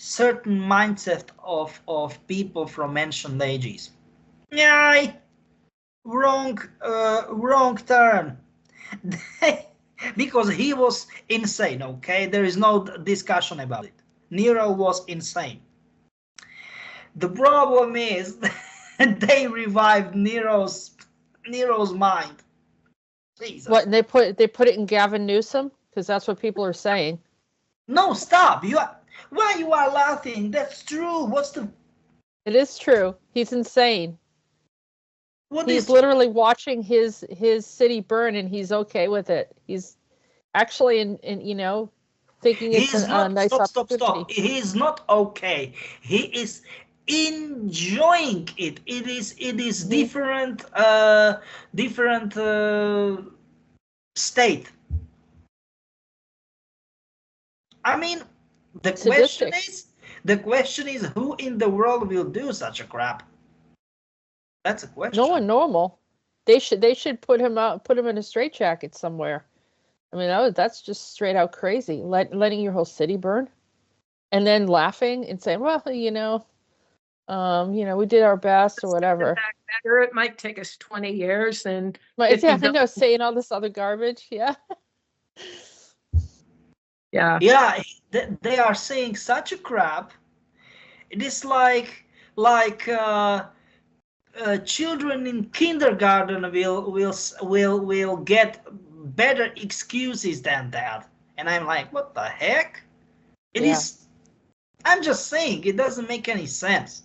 certain mindset of people from ancient ages. Yeah, wrong turn. Because he was insane, okay? There is no discussion about it. Nero was insane. The problem is they revived Nero's mind. Jesus. What, they put it in Gavin Newsom? Because that's what people are saying. No, stop. Why you are laughing? That's true. It is true. He's insane. He's is literally watching his city burn, and he's okay with it. He's actually in thinking it's a nice opportunity. Stop. He is not okay. He is enjoying it. It is different state. I mean, the question is who in the world will do such a crap? That's a question. No one normal. They should put him in a straitjacket somewhere. I mean, that's just straight out crazy. Letting your whole city burn, and then laughing and saying, "Well, we did our best or whatever." Better. It might take us 20 years, and saying all this other garbage. Yeah. Yeah, they are saying such a crap. It is like children in kindergarten will get better excuses than that, and I'm like, what the heck? It is. I'm just saying, it doesn't make any sense.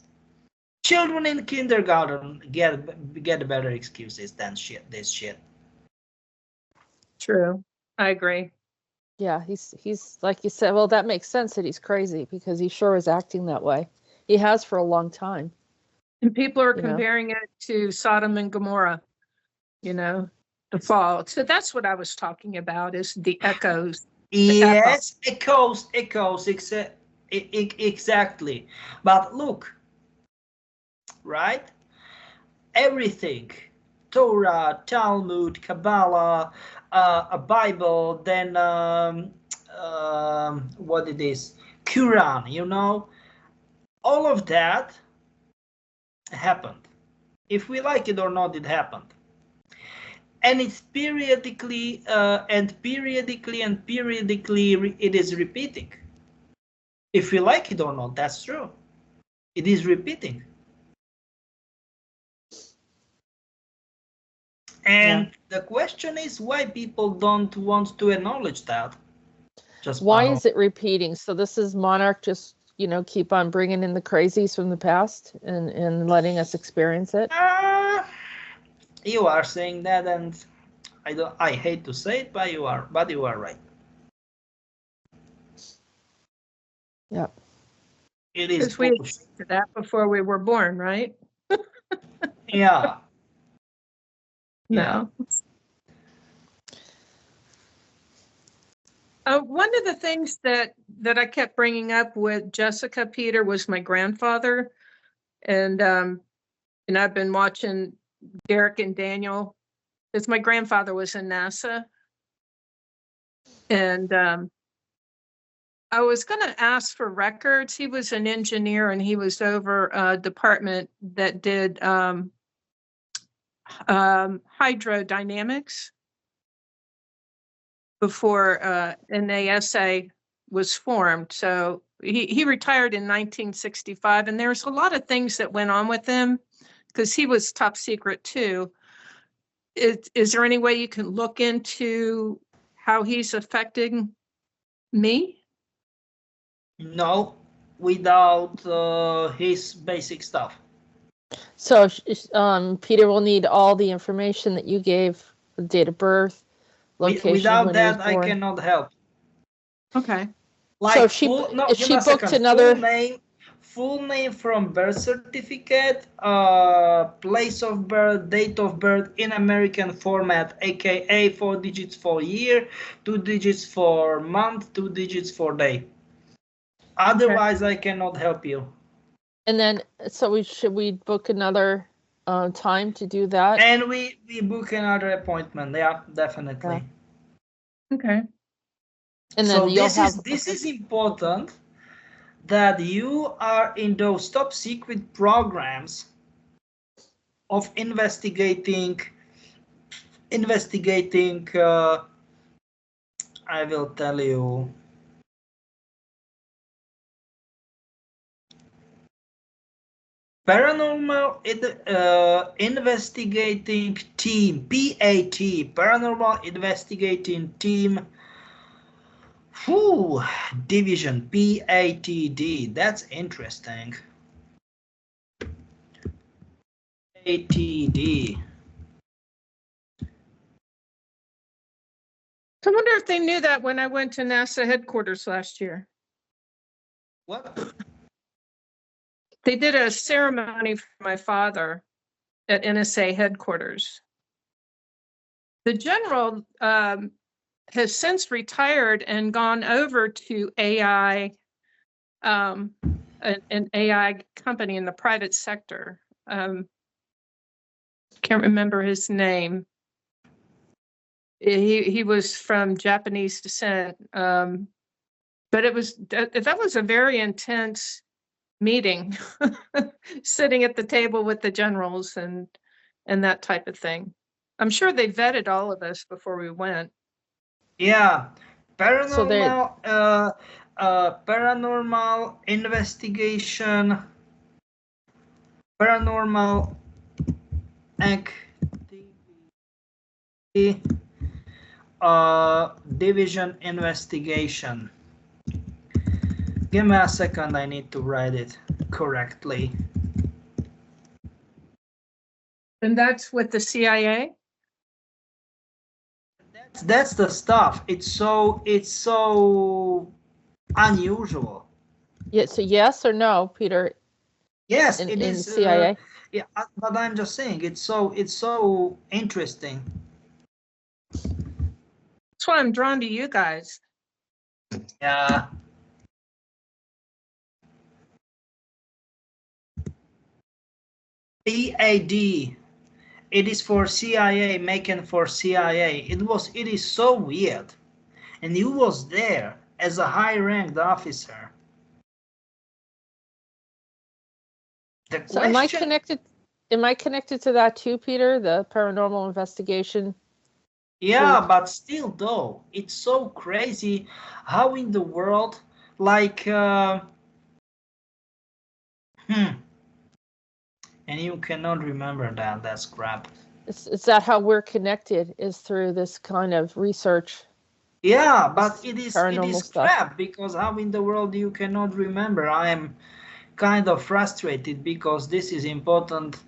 Children in kindergarten get better excuses than this shit. True, I agree. Yeah, he's like you said. Well, that makes sense that he's crazy because he sure is acting that way. He has for a long time. And people are comparing it to Sodom and Gomorrah, the fall. So that's what I was talking about, is the echoes. Yes, echoes, exactly. But look, right? Everything, Torah, Talmud, Kabbalah, a Bible, then what it is, Quran, all of that happened. If we like it or not, it happened. And it's periodically it is repeating. If we like it or not, that's true. It is repeating. And the question is why people don't want to acknowledge that. Why is it repeating? So this is Monarch just, keep on bringing in the crazies from the past and letting us experience it? You are saying that, and I hate to say it, but you are right. Yeah. It is. Because we did that before we were born, right? Yeah. No. One of the things that I kept bringing up with Jessica, Peter, was my grandfather, and I've been watching Derek and Daniel, because my grandfather was in NASA, and I was going to ask for records. He was an engineer, and he was over a department that did hydrodynamics before NASA was formed. So he retired in 1965, and there's a lot of things that went on with him because he was top secret too. Is there any way you can look into how he's affecting me? No, without his basic stuff. So Peter will need all the information that you gave, the date of birth, location. Without that, I cannot help. Okay. Like, so she booked another full name from birth certificate, place of birth, date of birth in American format, aka 4 digits for year, 2 digits for month, 2 digits for day. Otherwise, I cannot help you. And then, so should we book another time to do that? And we book another appointment. Yeah, definitely. Yeah. Okay. And then so this is important that you are in those top secret programs of investigating, I will tell you, paranormal investigating team, PAT, paranormal investigating team, division, PATD. That's interesting. PATD. I wonder if they knew that when I went to NASA headquarters last year. What? They did a ceremony for my father at NSA headquarters. The general has since retired and gone over to AI, an AI company in the private sector. Can't remember his name. He was from Japanese descent, but it was that was a very intense meeting, sitting at the table with the generals and that type of thing. I'm sure they vetted all of us before we went. Yeah, paranormal, So paranormal investigation, paranormal activity, division investigation. Give me a second, I need to write it correctly. And that's with the CIA? That's the stuff. It's so unusual. yeah, so yes or no, Peter, Yes, in it is. CIA? Yeah, but I'm just saying it's so interesting. That's why I'm drawn to you guys. Yeah. PAD. It is for CIA, making for CIA. It is so weird. And you was there as a high-ranked officer. The So am I question, connected to that too, Peter? The paranormal investigation? yeah, group? but still though, it's so crazy how in the world, like, and you cannot remember that, that's crap. Is that how we're connected, is through this kind of research? Yeah, but it Paranormal is stuff. crap, because how in the world you cannot remember? I am kind of frustrated because this is important,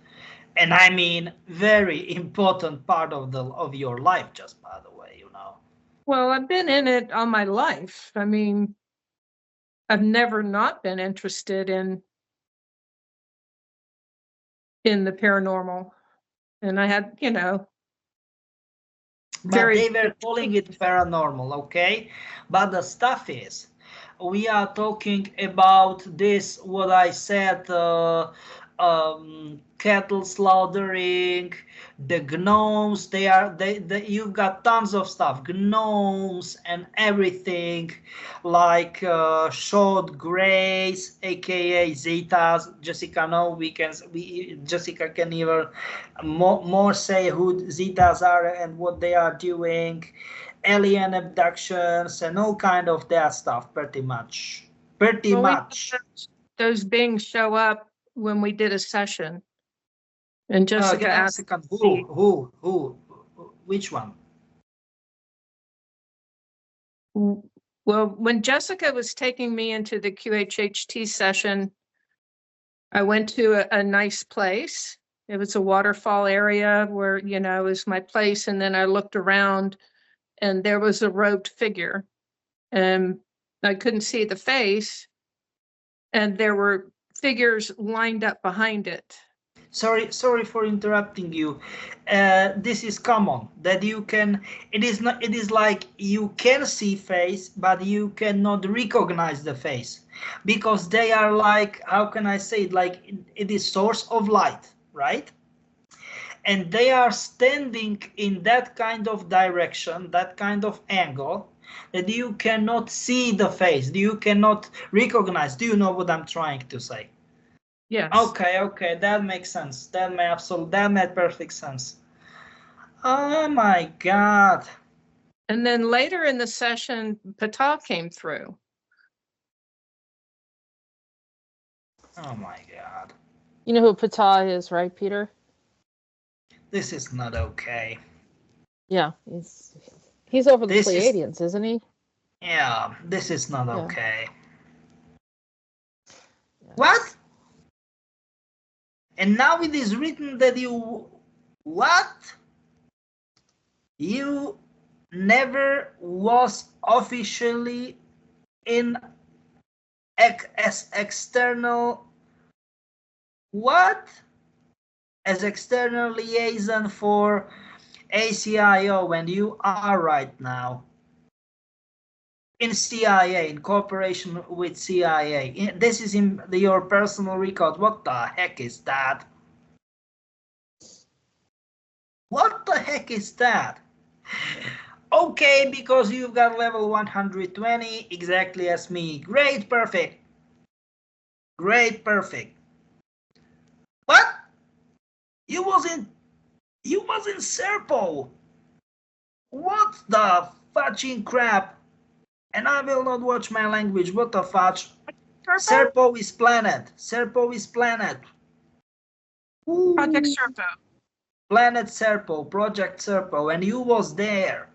and I mean very important part of your life, just by the way, you know. Well, I've been in it all my life. I mean, I've never not been interested in the paranormal. And I had, But they were calling it paranormal, okay? But the stuff is, we are talking about this, what I said, cattle slaughtering, the gnomes, you've got tons of stuff, gnomes and everything, like short grays, aka zetas. Jessica can even more say who zetas are and what they are doing, alien abductions and all kind of that stuff, pretty much. Those beings show up when we did a session. And Jessica asked, who, which one? Well, when Jessica was taking me into the QHHT session, I went to a nice place. It was a waterfall area where, it was my place. And then I looked around and there was a robed figure and I couldn't see the face. And there were figures lined up behind it. Sorry for interrupting you. This is common that you can, it is like you can see face, but you cannot recognize the face because they are like, how can I say it, like it is source of light, right? And they are standing in that kind of direction, that kind of angle, that you cannot see the face, you cannot recognize. Do you know what I'm trying to say? Yes. Okay, that makes sense. That made perfect sense. Oh my God. And then later in the session, Pata came through. Oh my God. You know who Pata is, right, Peter? This is not okay. Yeah, he's over the This is- Pleiadians, isn't he? Yeah, this is not Yeah. okay. Yeah. What? And now it is written that you... What? You never was officially in as external... What? As external liaison for ACIO, and you are right now in CIA, in cooperation with CIA. This is in your personal record. What the heck is that? What the heck is that? Okay, because you've got level 120, exactly as me. Great, perfect. Great, perfect. What? You was in Serpo. What the fudging crap? And I will not watch my language. What the fudge? Serpo is planet. Serpo is planet. Ooh. Project Serpo. Planet Serpo, Project Serpo, and you was there.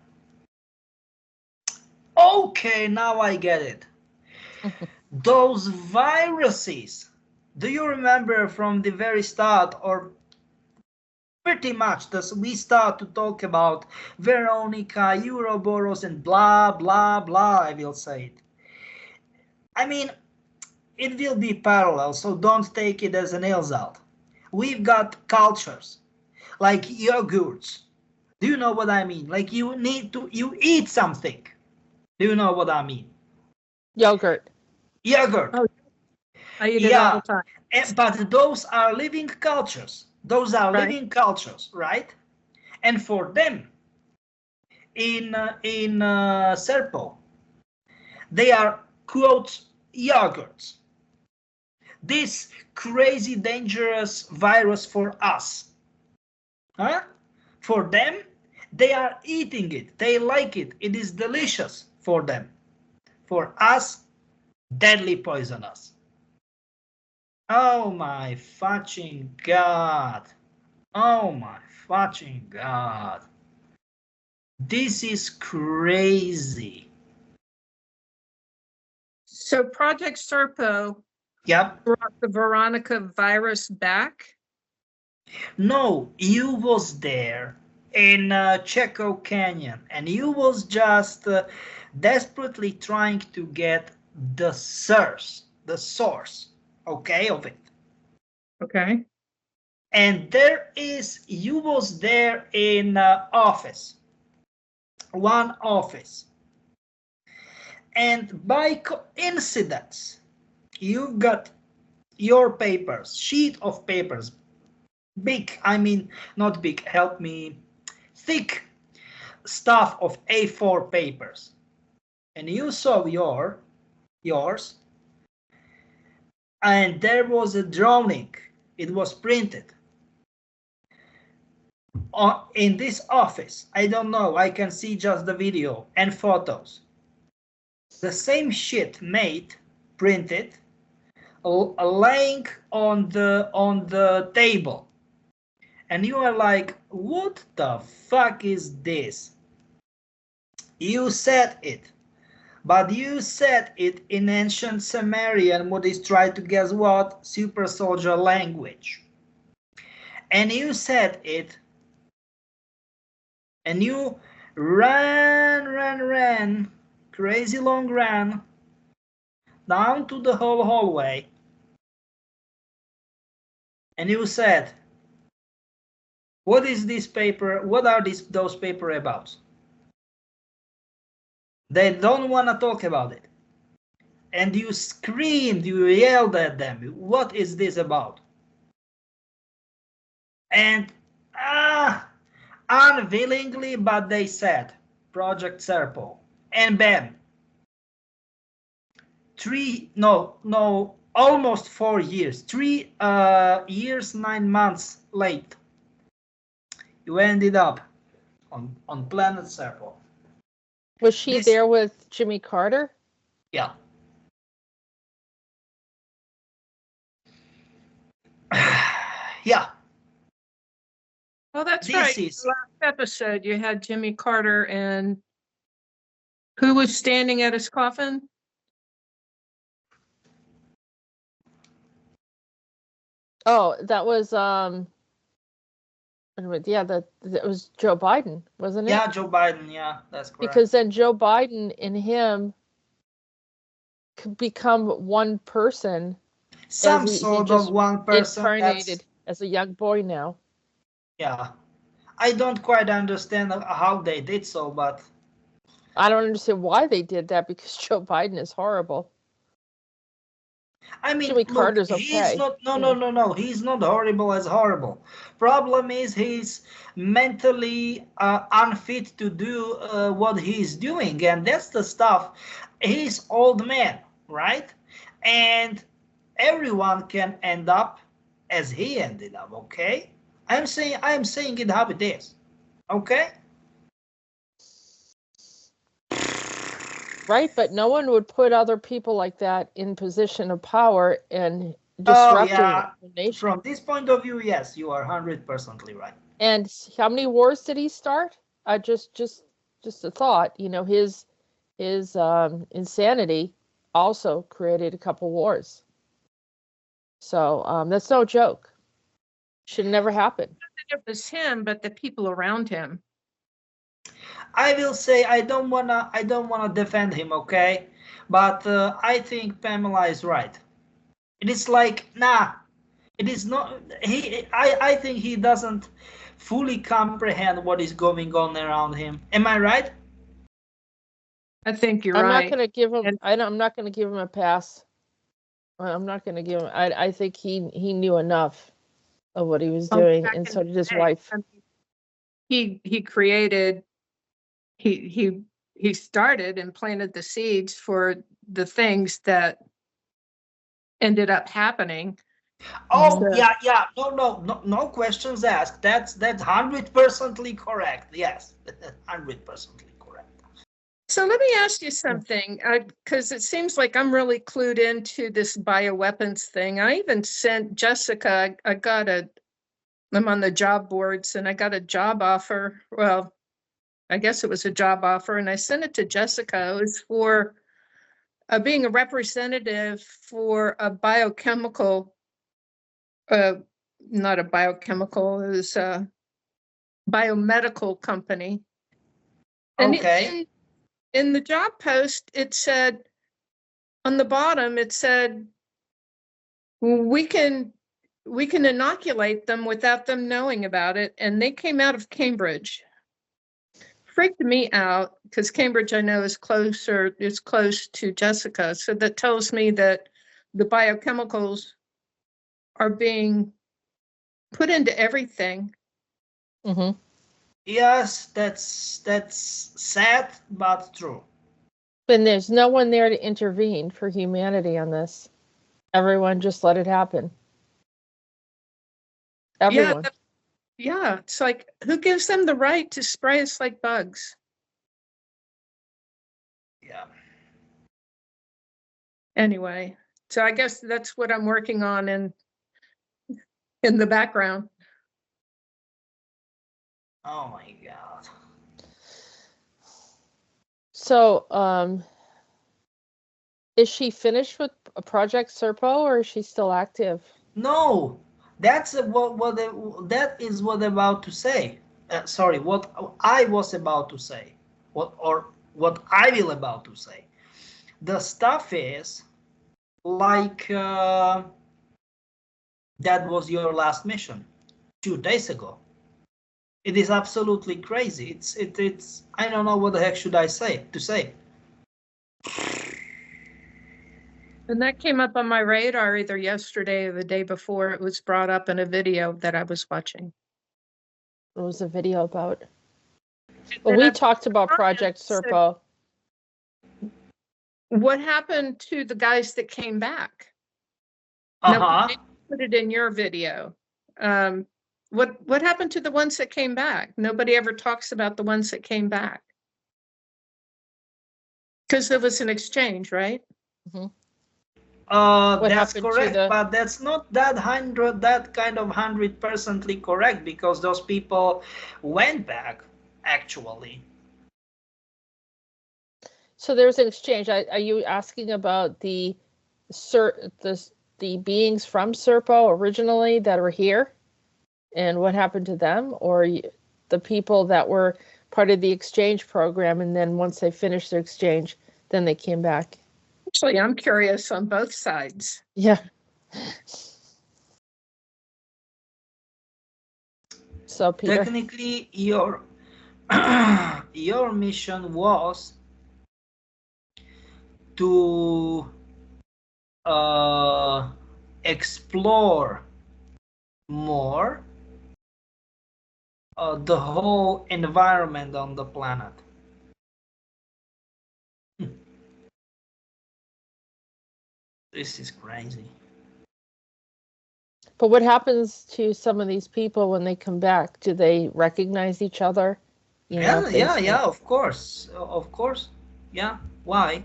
Okay, now I get it. Those viruses. Do you remember from the very start, or pretty much, we start to talk about Veronica, Ouroboros, and blah, blah, blah, I will say it. I mean, it will be parallel, so don't take it as an insult. We've got cultures, like yogurts. Do you know what I mean? Like you eat something. Do you know what I mean? Yogurt. Yogurt. Oh, I eat it all the time. But those are living cultures. Those are Right. living cultures, right? And for them, in Serpo, they are, quote, yogurts. This crazy dangerous virus for us. Huh? For them, they are eating it. They like it. It is delicious for them. For us, deadly poisonous. Oh my fucking God. Oh my fucking God. This is crazy. So Project Serpo Yep. brought the Veronica virus back. No, you was there in Chaco Canyon, and you was just desperately trying to get the source, okay, of it. Okay. And you was there in office, one office. And by coincidence, you've got your papers, sheet of papers, big, I mean, not big, help me, thick stuff of A4 papers. And you saw yours, and there was a drawing. It was printed in this office. I don't know, I can see just the video and photos. The same shit made, printed, laying on the table. And you are like, what the fuck is this? You said it, but you said it in ancient Sumerian, what is trying to guess what? Super soldier language. And you said it, and you ran, crazy long ran, down to the whole hallway, and you said, what is this paper? What are those papers about? They don't want to talk about it. And you screamed, you yelled at them. What is this about? And unwillingly, but they said, Project Serpo. and bam, almost 4 years, 3 years, 9 months late, you ended up on planet Serpo. Was she there with Jimmy Carter? Yeah. Yeah. Oh, that's This right. is- Last episode, you had Jimmy Carter, and who was standing at his coffin? Oh, that was yeah, that was Joe Biden, wasn't it? Yeah, Joe Biden. Yeah, that's correct. Because then Joe Biden and him could become one person. Some he sort just of one person. incarnated as a young boy now. Yeah, I don't quite understand how they did so, but I don't understand why they did that, because Joe Biden is horrible. I mean, Jimmy look, Carter's he's okay. not. No. He's not horrible as horrible. Problem is, he's mentally unfit to do what he's doing, and that's the stuff. He's old man, right? And everyone can end up as he ended up. Okay, I am saying it how it is. Okay. Right, but no one would put other people like that in position of power and disrupting the nation. From this point of view, yes, you are 100% right. And how many wars did he start? Just a thought. You know, his insanity also created a couple wars. So that's no joke. Should never happen. It was him, but the people around him. I will say I don't wanna defend him, okay? But I think Pamela is right. It is like, nah, it is not. I think he doesn't fully comprehend what is going on around him. Am I right? I think you're I'm right. not going to give him. And- I'm not going to give him a pass. I'm not going to give him. I think he knew enough of what he was doing, back and in so did his the day, wife. I mean, he created. He started and planted the seeds for the things that ended up happening. Oh Mhm. yeah. No questions asked. That's 100% correct. Yes, 100% correct. So let me ask you something, because it seems like I'm really clued into this bioweapons thing. I even sent Jessica. I'm on the job boards, and I got a job offer. Well, I guess it was a job offer, and I sent it to Jessica. It was for being a representative for a biochemical, not a biochemical, it was a biomedical company. And Okay. in the job post, it said, on the bottom, it said, we can inoculate them without them knowing about it. And they came out of Cambridge. Freaked me out, because Cambridge, I know, is close to Jessica. So that tells me that the biochemicals are being put into everything. Mm-hmm. Yes, that's sad but true. And there's no one there to intervene for humanity on this. Everyone just let it happen. Everyone. Yeah, it's like, who gives them the right to spray us like bugs? Yeah. Anyway, so I guess that's what I'm working on in the background. Oh my God. So, is she finished with Project Serpo, or is she still active? No, that's that is what I'm about to say. Sorry, what I was about to say. What I will about to say. The stuff is like that was your last mission 2 days ago. It is absolutely crazy. It's I don't know what the heck should I say to say. And that came up on my radar either yesterday or the day before. It was brought up in a video that I was watching. What was the video about? And Well, then we I- talked about Project said- Serpo what happened to the guys that came back? Uh-huh. No, put it in your video. What happened to the ones that came back? Nobody ever talks about the ones that came back. Because there was an exchange, right? Mm-hmm. What That's happened to correct, the- but that's not that kind of 100%ly correct, because those people went back actually. So there's an exchange. Are you asking about the beings from Serpo originally that are here, and what happened to them, or the people that were part of the exchange program, and then once they finished their exchange, then they came back? Actually, I'm curious on both sides. Yeah. So Peter, Technically, your your mission was to explore more the whole environment on the planet. This is crazy. but what happens to some of these people when they come back? Do they recognize each other? Yeah, of course, yeah. Why?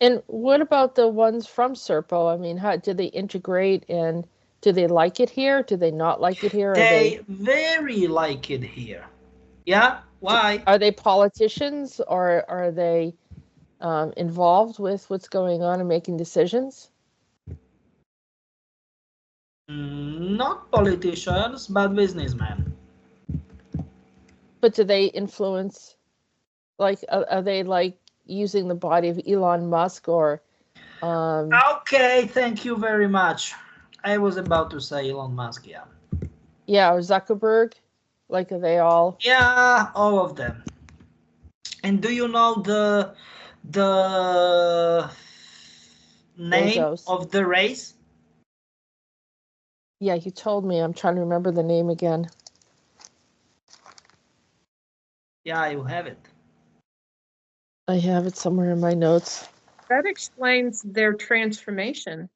And what about the ones from Serpo? I mean, how do they integrate, and do they like it here? Do they not like it here? They very like it here. Yeah, why? Are they politicians, or are they involved with what's going on and making decisions? Not politicians, but businessmen. But do they influence, like, are they like using the body of Elon Musk, or Okay, thank you very much. I was about to say Elon Musk, yeah. yeah, or Zuckerberg? Like, are they all? Yeah, all of them. And do you know the name Bezos. of the race? Yeah, you told me. I'm trying to remember the name again. Yeah, you have it. I have it somewhere in my notes. That explains their transformation.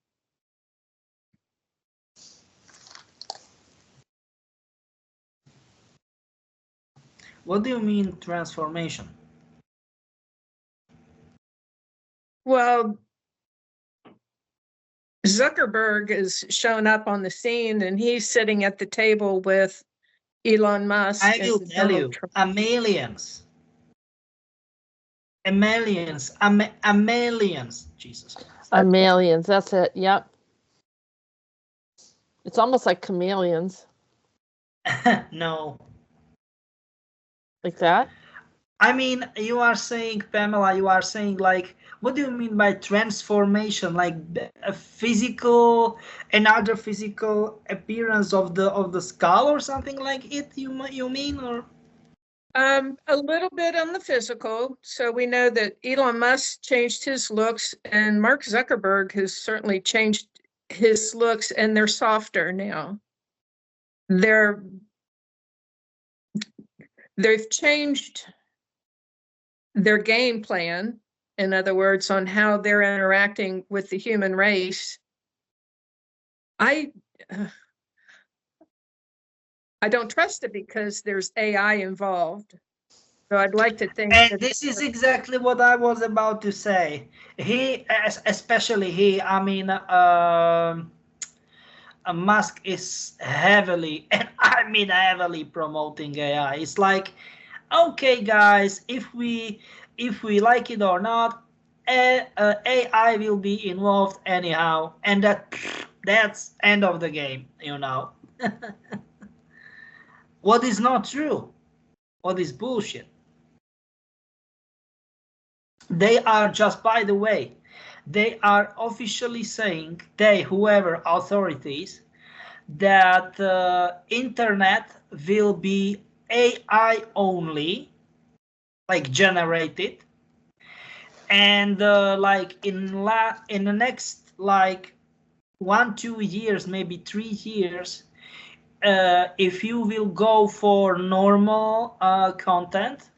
What do you mean transformation? Well, Zuckerberg is shown up on the scene, and he's sitting at the table with Elon Musk. I will and tell you, Donald Trump. Amalians. Jesus Christ. Aliens, that's it. Yep. It's almost like chameleons, No. like that. I mean, you are saying, Pamela, you are saying, like, what do you mean by transformation? Like a physical, another physical appearance of the skull or something like it? You mean, or? A little bit on the physical. So we know that Elon Musk changed his looks, and Mark Zuckerberg has certainly changed his looks, and they're softer now. They've changed their game plan, in other words, on how they're interacting with the human race. I don't trust it because there's AI involved. So I'd like to think And that this is exactly what I was about to say. Especially he, I mean, Musk is heavily, and I mean heavily, promoting AI. It's like, okay, guys, if we like it or not, AI will be involved anyhow, and that's end of the game, you know. What is not true? What is bullshit? They are just, by the way, they are officially saying, whoever authorities, that internet will be AI only, like generated, and like in the next like 1-2 years, maybe 3 years, if you will go for normal content,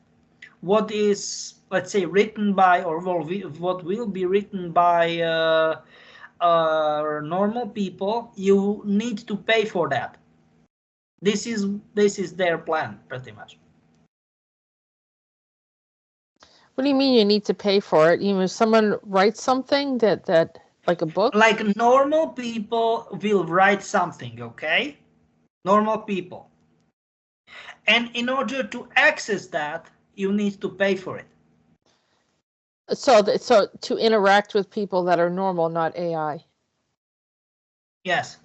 what is let's say, written by, or what will be written by normal people, you need to pay for that. This is their plan, pretty much. What do you mean you need to pay for it? You mean someone writes something that like a book? Like normal people will write something, okay? Normal people. And in order to access that, you need to pay for it. So to interact with people that are normal, not AI. Yes.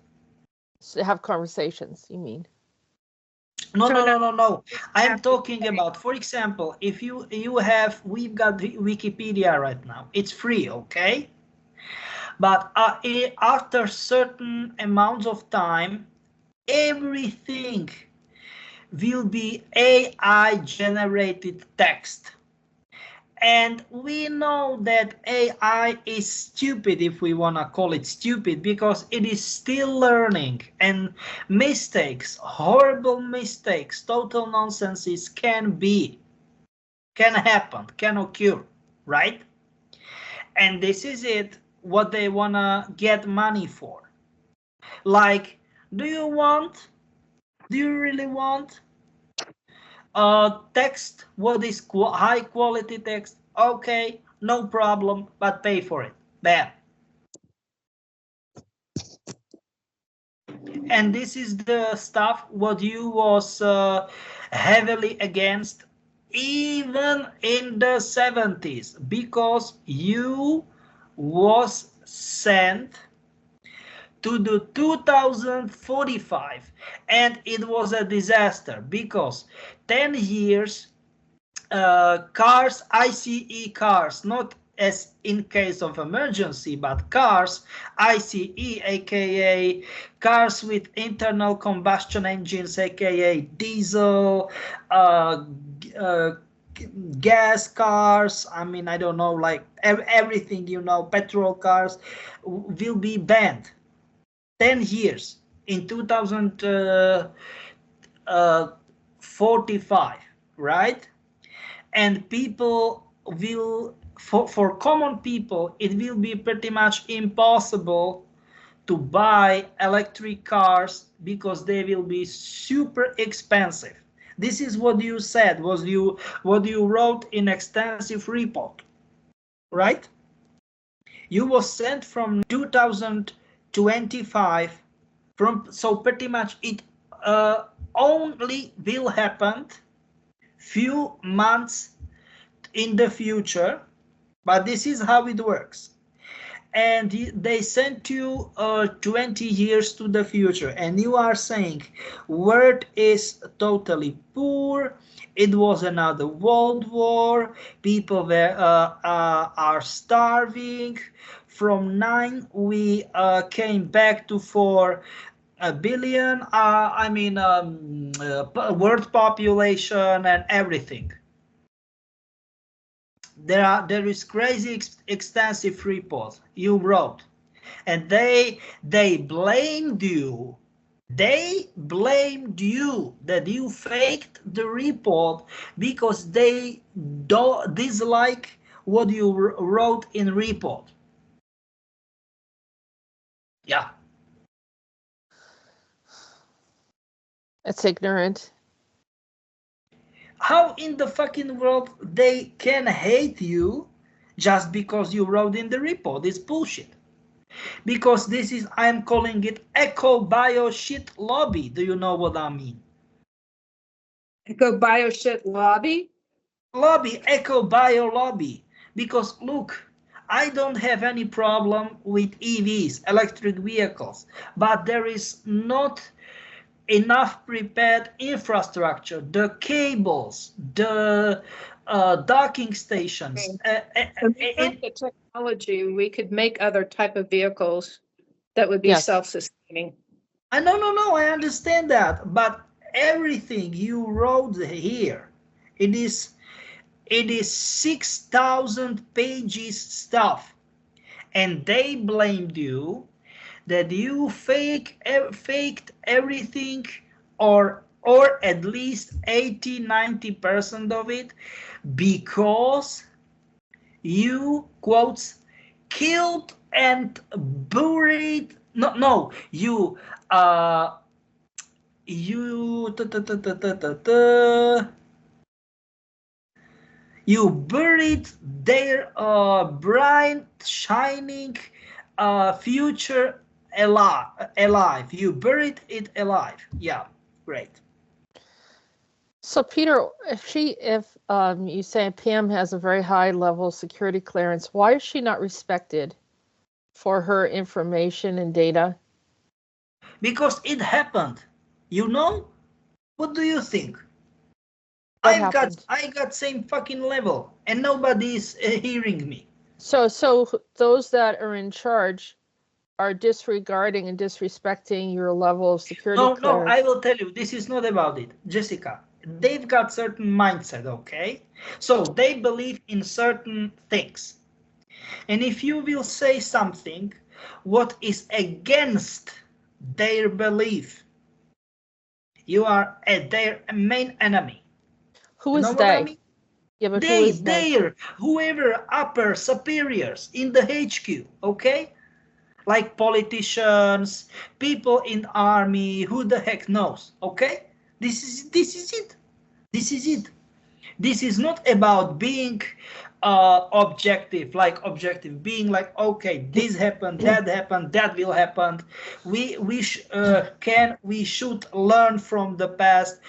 So have conversations, you mean? No, So no, now- no, no, no. I'm have to talking pay. about, for example, if we've got Wikipedia right now. It's free, okay? But after certain amounts of time, everything will be AI generated text. And we know that AI is stupid, if we want to call it stupid, because it is still learning, and mistakes, horrible mistakes, total nonsenses can happen, can occur, right? And this is it, what they want to get money for. Like, do you really want text? What is high quality text? Okay, no problem, but pay for it. Bam. And this is the stuff what you was heavily against even in the 70s, because you was sent to the 2045, and it was a disaster because 10 years cars, ICE cars, not as in case of emergency, but cars, ICE, aka cars with internal combustion engines, aka diesel, gas cars, I mean, I don't know, like everything, you know, petrol cars will be banned. 10 years in 2045, right? And people will, for common people, it will be pretty much impossible to buy electric cars because they will be super expensive. This is what you said, what you wrote in extensive report, right? You was sent from 2025, so pretty much it only will happen few months in the future, but this is how it works. And they sent you 20 years to the future, and you are saying world is totally poor, it was another world war, people were are starving, from 9 we came back to 4 billion, world population and everything. There is crazy extensive report you wrote, and they blamed you. They blamed you that you faked the report because they don't dislike what you wrote in report. Yeah. It's ignorant. How in the fucking world they can hate you just because you wrote in the report? It's bullshit. Because this is, I'm calling it eco bio shit lobby. Do you know what I mean? Eco bio shit lobby? Lobby, eco bio lobby. Because look, I don't have any problem with EVs, electric vehicles, but there is not enough prepared infrastructure, the cables, the docking stations. With the technology, we could make other type of vehicles that would be Yes. self-sustaining. No, I understand that, but everything you wrote here, it is 6,000 pages stuff, and they blamed you that you faked everything, or at least 80-90% of it, because you quotes killed and buried. No, you you ta, ta, ta, ta, ta, ta, ta, you buried their bright shining future alive. You buried it alive. Yeah, great. So Peter, if you say Pam has a very high level of security clearance, why is she not respected for her information and data? Because it happened. You know? What do you think? What I happened? got same fucking level and nobody is hearing me. So those that are in charge are disregarding and disrespecting your level of security No, clearance. I will tell you, this is not about it. Jessica, they've got certain mindset, okay? So they believe in certain things. And if you will say something what is against their belief, you are their main enemy. Who You is know what they? I mean? Yeah, but who is they? Their, whoever upper superiors in the HQ, okay? Like politicians, people in army, who the heck knows, okay? This is it. This is it. This is not about being objective, being like, okay, this happened, that will happen. We should learn from the past.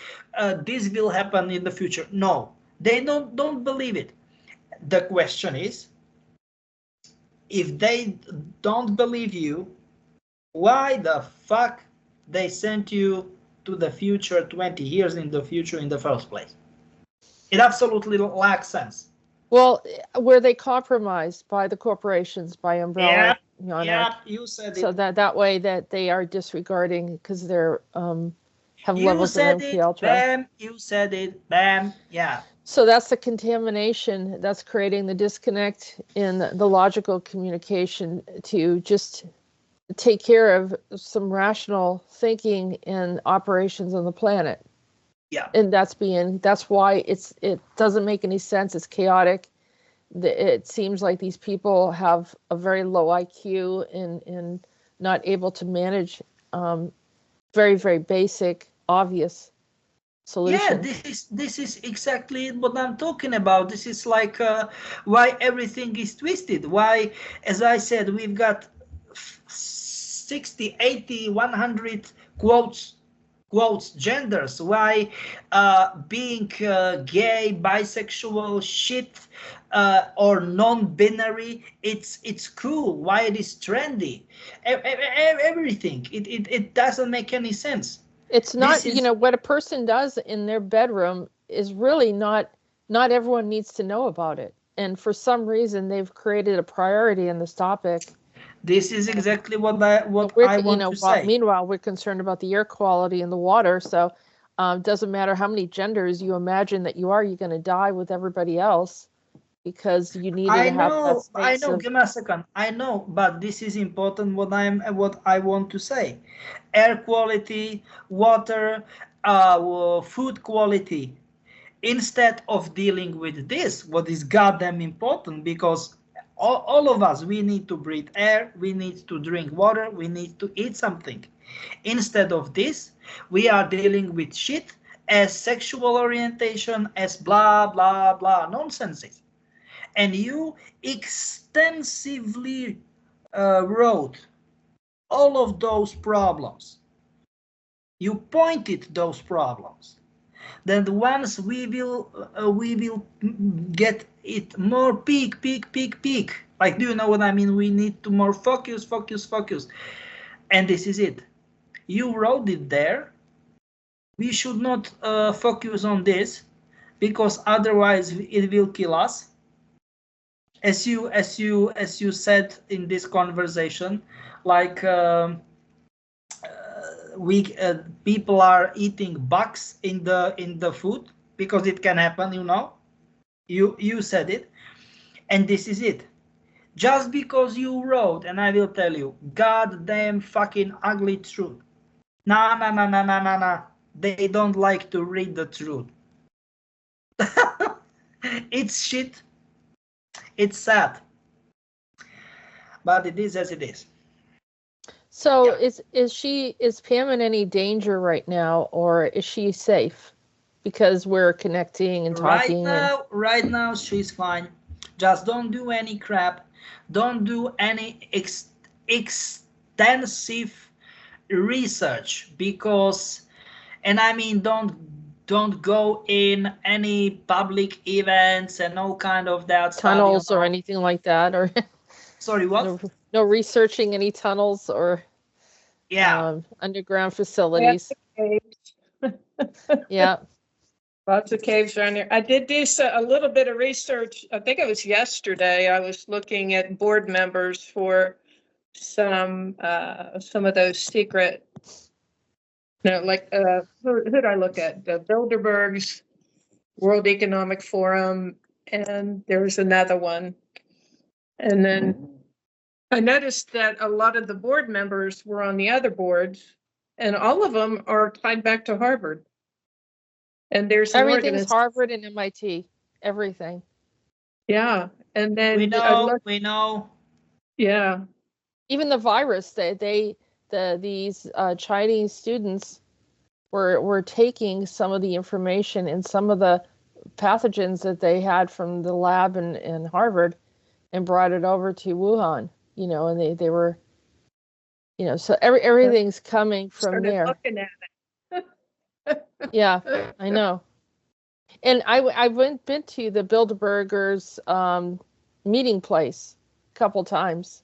This will happen in the future. No, they don't believe it. The question is, if they don't believe you, why the fuck they sent you to the future 20 years in the future in the first place? It absolutely lacks sense. Well, were they compromised by the corporations, by Umbrella, Monarch? Yeah, you said it. So that way that they are disregarding because they're have You levels of said it, MKUltra. bam, you said it, bam, yeah. So that's the contamination that's creating the disconnect in the logical communication to just take care of some rational thinking and operations on the planet. Yeah. And that's why it doesn't make any sense. It's chaotic. It seems like these people have a very low IQ and not able to manage very, very basic, obvious solutions. Yeah, this is exactly what I'm talking about. This is like why everything is twisted. Why, as I said, we've got 60, 80, 100 quotes genders. Why being gay, bisexual, shit, or non-binary, it's cool. Why it is trendy? Everything. It doesn't make any sense. It's not, what a person does in their bedroom is really not everyone needs to know about it. And for some reason, they've created a priority in this topic. This is exactly what I want to say. Meanwhile, we're concerned about the air quality and the water. So it doesn't matter how many genders you imagine that you're going to die with everybody else because you need to have that space. I know. Give me a second. I know, but this is important. What I want to say: air quality, water, food quality. Instead of dealing with this, what is goddamn important, because all of us, we need to breathe air, we need to drink water, we need to eat something. Instead of this, we are dealing with shit as sexual orientation, as blah blah blah nonsenses. And you extensively wrote all of those problems. You pointed those problems. Then once we will get it more peak. Like, do you know what I mean? We need to more focus. And this is it. You wrote it there. We should not focus on this because otherwise it will kill us. As you said in this conversation, like people are eating bugs in the food because it can happen, you said it, and this is it. Just because you wrote, and I will tell you, goddamn fucking ugly truth. Nah. They don't like to read the truth. It's shit. It's sad, but it is as it is. So Yeah. is Pam in any danger right now, or is she safe? Because we're connecting and talking Right now she's fine. Just don't do any crap. Don't do any extensive research, because, and I mean, don't go in any public events and all kind of that stuff. tunnels or anything like that, or Sorry, what? no researching any tunnels or Yeah. underground facilities. Yeah. Lots of caves around there. I did do a little bit of research. I think it was yesterday. I was looking at board members for some of those secret. Like who did I look at? The Bilderbergs, World Economic Forum, and there's another one. And then I noticed that a lot of the board members were on the other boards, and all of them are tied back to Harvard. And there's everything's Harvard and MIT, everything. Yeah, and then we know. Yeah, even the virus. These Chinese students were taking some of the information and some of the pathogens that they had from the lab in Harvard and brought it over to Wuhan. And they were, so everything's coming from there. Looking at it. Yeah, I know. And I been to the Bilderbergers meeting place a couple times,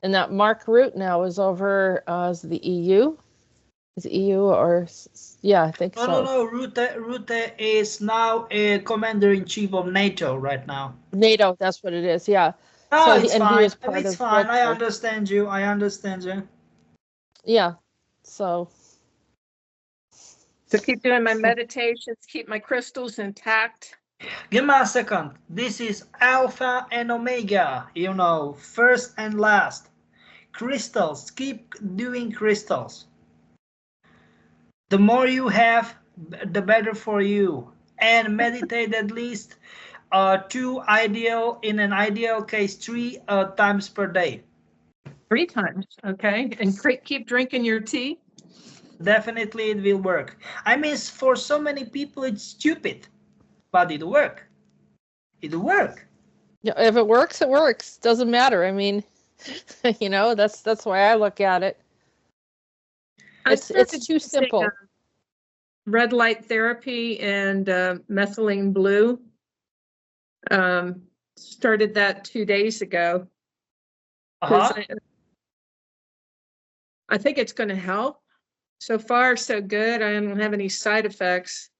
and that Mark Rutte now is over the EU. Is it EU or yeah, I think so. No. Rutte is now a commander-in-chief of NATO right now. NATO, that's what it is. Yeah. Oh, so it's fine. It's fine. I understand you. Yeah. So keep doing my meditations, keep my crystals intact. Give me a second. This is Alpha and Omega, first and last. Crystals. Keep doing crystals. The more you have, the better for you. And meditate at least in an ideal case, 3 times per day. 3 times, okay. And keep drinking your tea. Definitely it will work. I mean, for so many people it's stupid, but it works. Yeah, if it works, it works. Doesn't matter. I mean, that's why I look at it. It's too simple. Red light therapy and methylene blue. Started that 2 days ago. I think it's going to help. So far, so good. I don't have any side effects.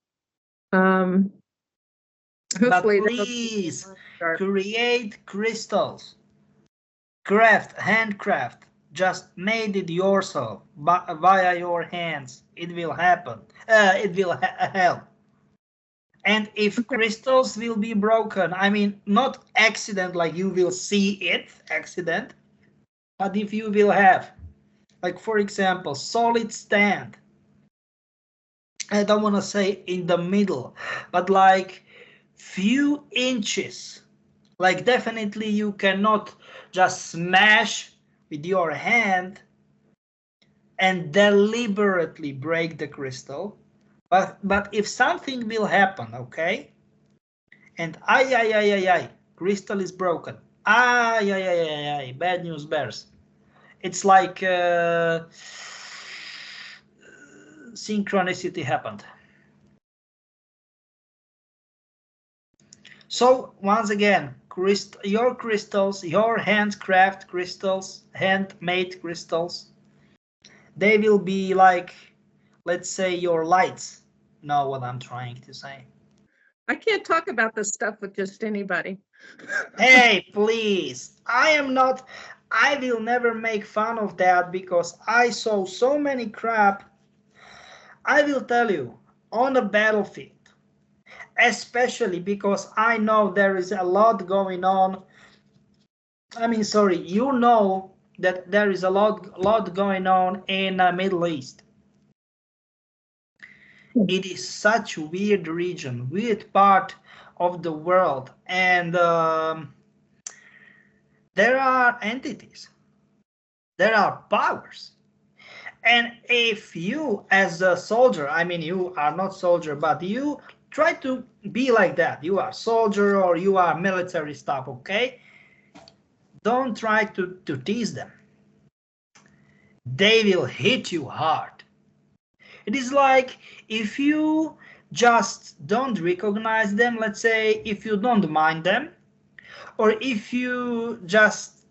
Hopefully, but please create crystals. Handcraft. Just made it yourself via your hands. It will happen. It will help. And if crystals will be broken, I mean, not accident like you will see it, accident, but if you will have, like for example, solid stand, I don't want to say in the middle, but like few inches, like definitely you cannot just smash with your hand and deliberately break the crystal. But if something will happen, okay, and crystal is broken, bad news bears. It's like synchronicity happened. So once again, your crystals, your handcraft crystals, handmade crystals, they will be like, let's say, your lights. Know what I'm trying to say? I can't talk about this stuff with just anybody. Hey, please. I will never make fun of that because I saw so many crap. I will tell you, on the battlefield, especially because I know there is a lot going on. I mean, sorry, that there is a lot going on in the Middle East. It is such a weird region, weird part of the world, and there are entities, there are powers. And if you as a soldier, I mean you are not soldier, but you try to be like that, you are soldier or you are military stuff, okay? Don't try to tease them. They will hit you hard. It is like if you just don't recognize them, let's say if you don't mind them, or if you just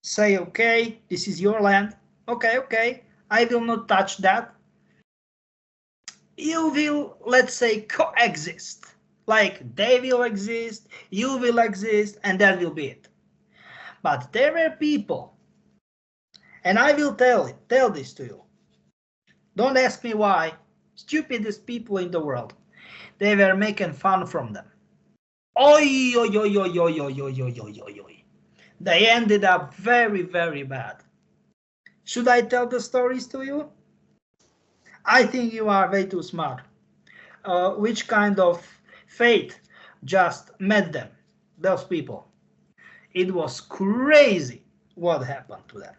say, okay, this is your land, okay, I will not touch that. You will, let's say, coexist. Like they will exist, you will exist, and that will be it. But there were people, and I will tell this to you. Don't ask me why. Stupidest people in the world. They were making fun from them. Oi, oi, oi, oi, oi, oi, oi, oi, oi, oi, oi. They ended up very, very bad. Should I tell the stories to you? I think you are way too smart. Which kind of fate just met them, those people? It was crazy what happened to them.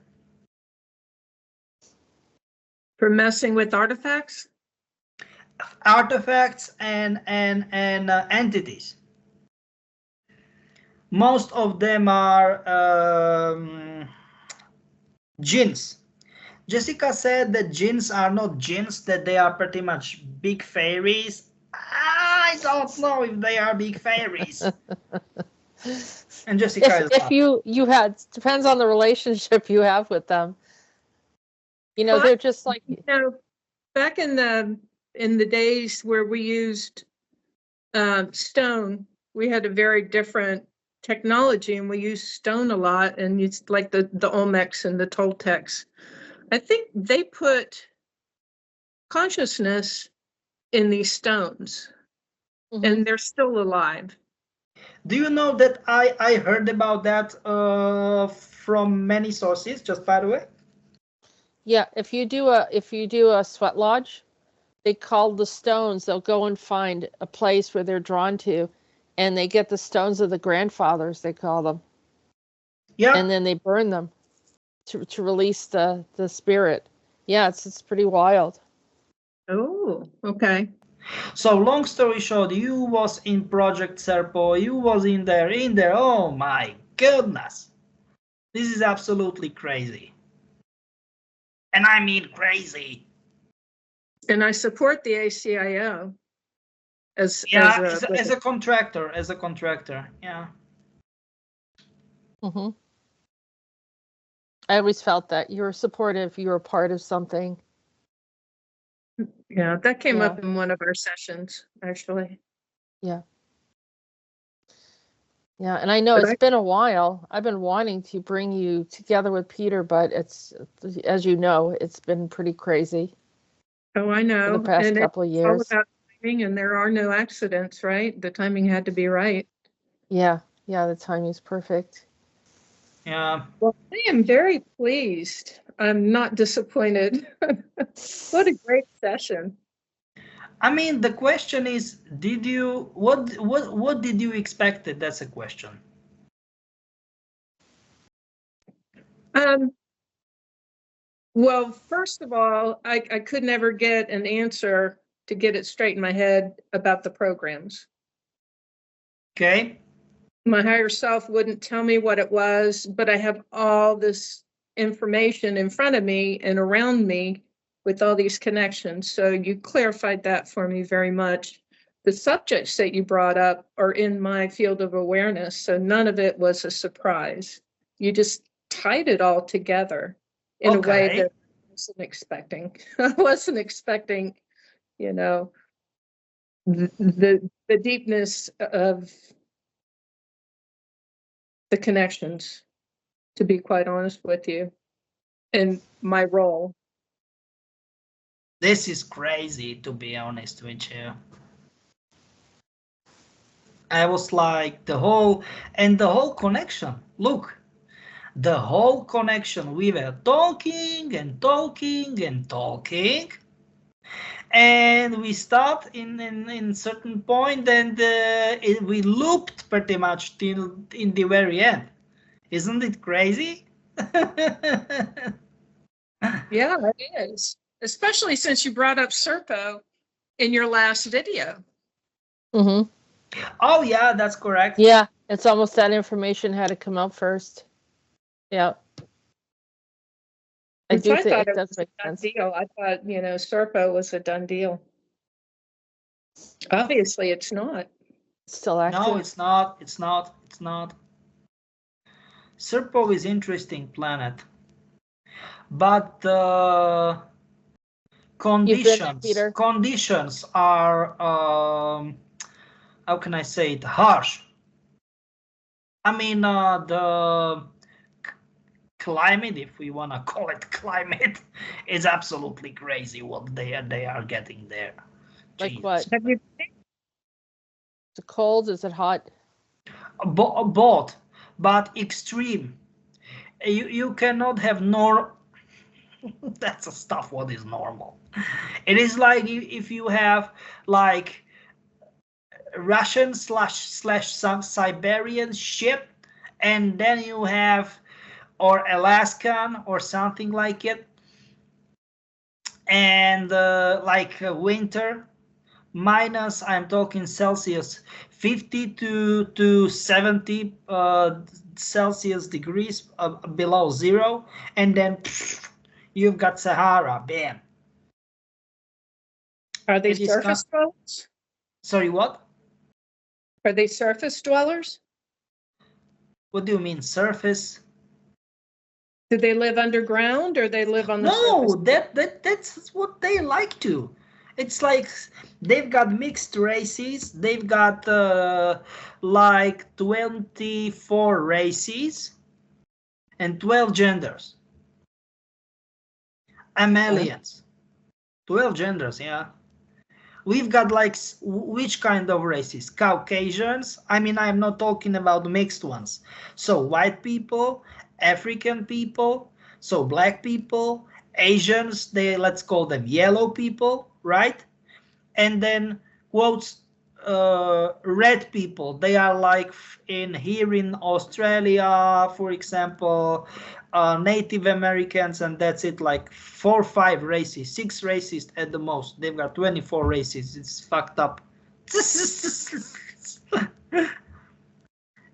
For messing with artifacts? Artifacts and entities. Most of them are jinns. Jessica said that jinns are not jinns, that they are pretty much big fairies. I don't know if they are big fairies. And Jessica is if you had, depends on the relationship you have with them. You know, Well, they're just like, You know, back in the days where we used stone, we had a very different technology, and we used stone a lot, and it's like the Olmecs and the Toltecs. I think they put consciousness in these stones, and they're still alive. Do you know that I heard about that from many sources, just by the way? yeah, if you do a sweat lodge, they call the stones, they'll go and find a place where they're drawn to, and they get the stones of the grandfathers, they call them. Yeah. And then they burn them to release the spirit. Yeah, it's pretty wild. Oh, okay. So long story short, you was in Project Serpo, you was in there, oh my goodness. This is absolutely crazy. And I mean crazy. And I support the ACIO as a contractor, yeah. I always felt that you were supportive, you were part of something. Yeah, that came up in one of our sessions, actually. Yeah. Yeah, and I know it's been a while. I've been wanting to bring you together with Peter, but it's, as you know, it's been pretty crazy. Oh, I know. For the past couple of years. It's all about timing, and there are no accidents, right? The timing had to be right. Yeah, the timing's perfect. Yeah. Well, I am very pleased. I'm not disappointed. What a great session. I mean, the question is, what did you expect? That's a question. Well, first of all, I could never get an answer to get it straight in my head about the programs. Okay. My higher self wouldn't tell me what it was, but I have all this information in front of me and around me with all these connections. So you clarified that for me very much. The subjects that you brought up are in my field of awareness, so none of it was a surprise. You just tied it all together in a way that I wasn't expecting. I wasn't expecting, you know, the deepness of the connections, to be quite honest with you, and my role. This is crazy, to be honest with you. I was like, the whole connection. Look, the whole connection. We were talking and talking and talking, and we stopped in certain point, and we looped pretty much till in the very end. Isn't it crazy? Yeah, it is. Especially since you brought up Serpo in your last video. Mm-hmm. Oh yeah, that's correct. Yeah, it's almost that information had to come out first. Yeah. I Which do I think thought it it does was a make done sense. deal. I thought, Serpo was a done deal. Obviously, it's not. It's still active. No, it's not. It's not. It's not. Serpo is interesting planet, but You've been there, Peter. conditions are how can I say it, harsh. I mean the climate, if we want to call it climate, is absolutely crazy what they are getting there. Like Jesus. what? Have you? Is it cold? Is it hot? Both, but extreme. You cannot have that's a stuff what is normal. It is like if you have like Russian slash some Siberian ship, and then you have or Alaskan or something like it, and like winter minus, I'm talking Celsius, 50 to 70 Celsius degrees below zero, and then you've got Sahara. Bam. Are they It is surface dwellers? Sorry, what? Are they surface dwellers? What do you mean surface? Do they live underground or they live on the No, surface? that's what they like to. It's like they've got mixed races. They've got like 24 races and 12 genders. Anomalies. 12 genders, yeah. We've got like which kind of races? Caucasians. I mean, I'm not talking about mixed ones. So white people, African people, so black people, Asians, let's call them yellow people, right? And then quotes red people. They are like here in Australia, for example, Native Americans, and that's it, like 4 or 5 races, 6 races at the most. They've got 24 races. It's fucked up.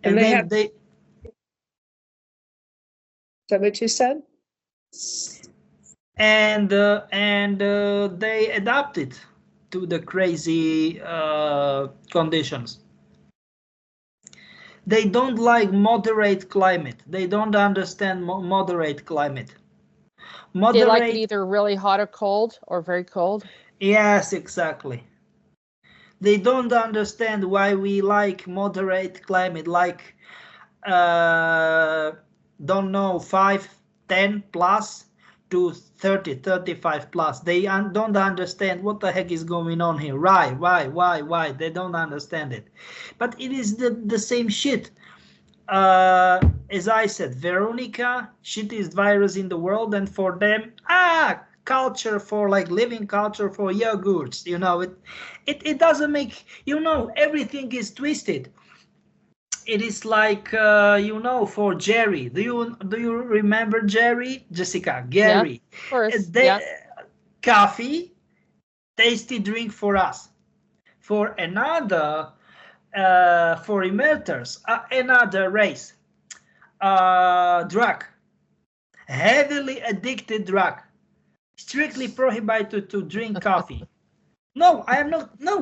And then is that what you said? And they adapted to the crazy conditions. They don't like moderate climate. They don't understand moderate climate. They like it either really hot or cold, or very cold. Yes, exactly. They don't understand why we like moderate climate, like don't know, 5, 10 plus to 30, 35 plus. They don't understand what the heck is going on here. Why? They don't understand it. But it is the same shit. As I said, Veronica, shittiest virus in the world, and for them, culture for like living culture for yogurts. It doesn't make, everything is twisted. It is like for Jerry. Do you remember Jerry? Jessica, Gary. Yeah, of course. Coffee, tasty drink for us. For another, for emerters, another race, drug, heavily addicted drug, strictly prohibited to drink coffee. No, I am not. No,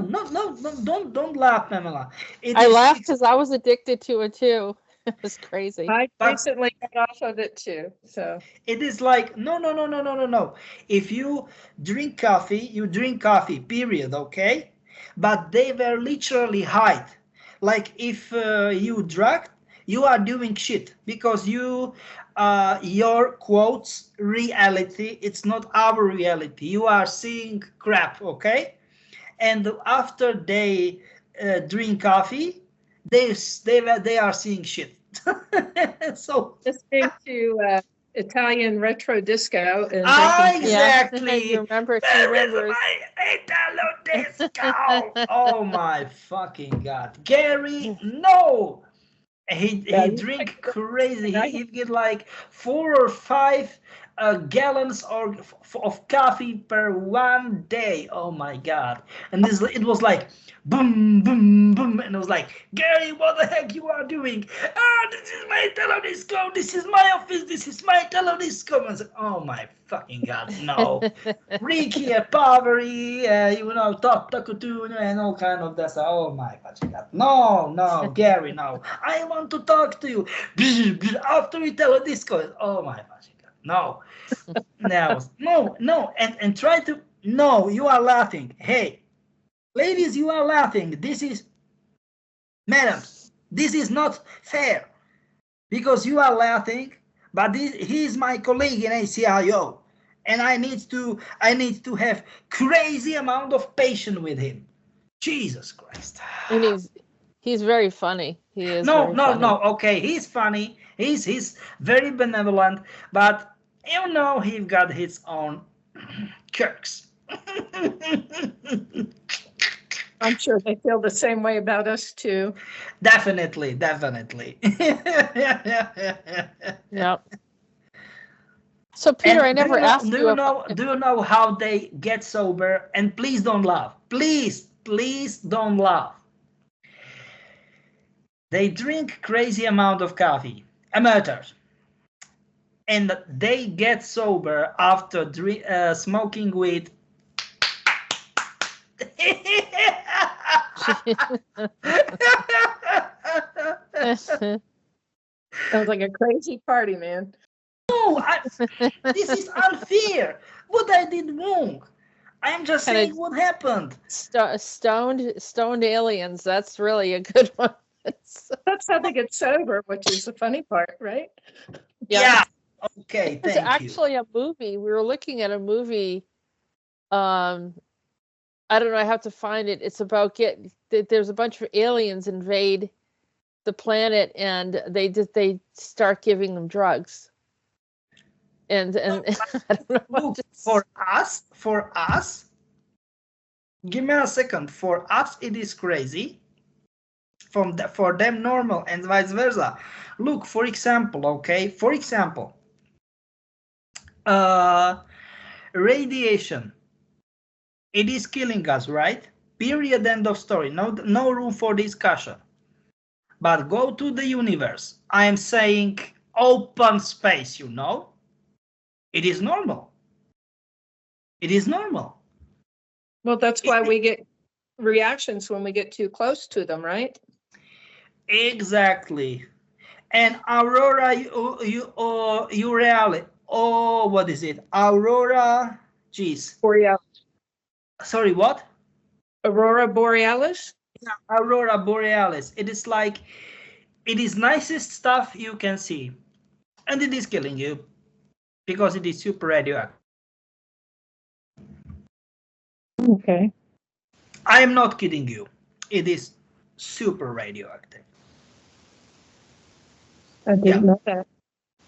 don't laugh, Pamela. I laughed because I was addicted to it too. It was crazy. I recently got off of it too. So it is like no. If you drink coffee, you drink coffee. Period. Okay, but they were literally hide. Like if you drug, you are doing shit because your quotes reality. It's not our reality. You are seeing crap. Okay. And after they drink coffee, they are seeing shit. So listening to Italian retro disco and exactly. You remember? She remembers. Italo disco. Oh my fucking god, Gary! No, He Yeah, drink crazy. He get like 4 or 5 gallons of coffee per one day. Oh my god! And it was like boom, boom, boom, and it was like, Gary, what the heck you are doing? Ah, this is my teledisco. This is my office. This is my teledisco. And I was like, oh my fucking god, no! Ricky, Pavery, Takutun, and all kind of that stuff. Oh my fucking god, no, Gary, no! I want to talk to you. After we tell a disco. Oh my fucking god, no, no, and try to. No, you are laughing. Hey, ladies, you are laughing. This is, madams, this is not fair because you are laughing. But he is my colleague in ACIO, and I need to have crazy amount of patience with him. Jesus Christ. And he's very funny. He is. No. Funny. Okay, he's funny. He's very benevolent, but he got his own quirks. I'm sure they feel the same way about us too. Definitely. Yep. So Peter, And I never asked do you know how they get sober? And please don't laugh. Please don't laugh. They drink crazy amount of coffee, amateurs, and they get sober after smoking weed. Sounds like a crazy party, man. No, this is unfair. What I did wrong. I'm just saying what happened. Stoned aliens. That's really a good one. That's how they get sober, which is the funny part, right? Yeah. Okay, It's thank actually a movie. We were looking at a movie. I don't know. I have to find it. It's about there's a bunch of aliens invade the planet, and they start giving them drugs. And I don't know. Look, for us, give me a second. For us, it is crazy. For them, normal, and vice versa. Look, for example, radiation. It is killing us, right? Period. End of story. No room for discussion. But go to the universe. I am saying open space. It is normal. Well, that's why we get reactions when we get too close to them, right? Exactly. And Aurora, Arael. Oh, what is it? Aurora. Jeez. Borealis. Sorry, what? Aurora Borealis? Yeah, Aurora Borealis. It is nicest stuff you can see. And it is killing you because it is super radioactive. Okay. I am not kidding you. It is super radioactive. I didn't know that.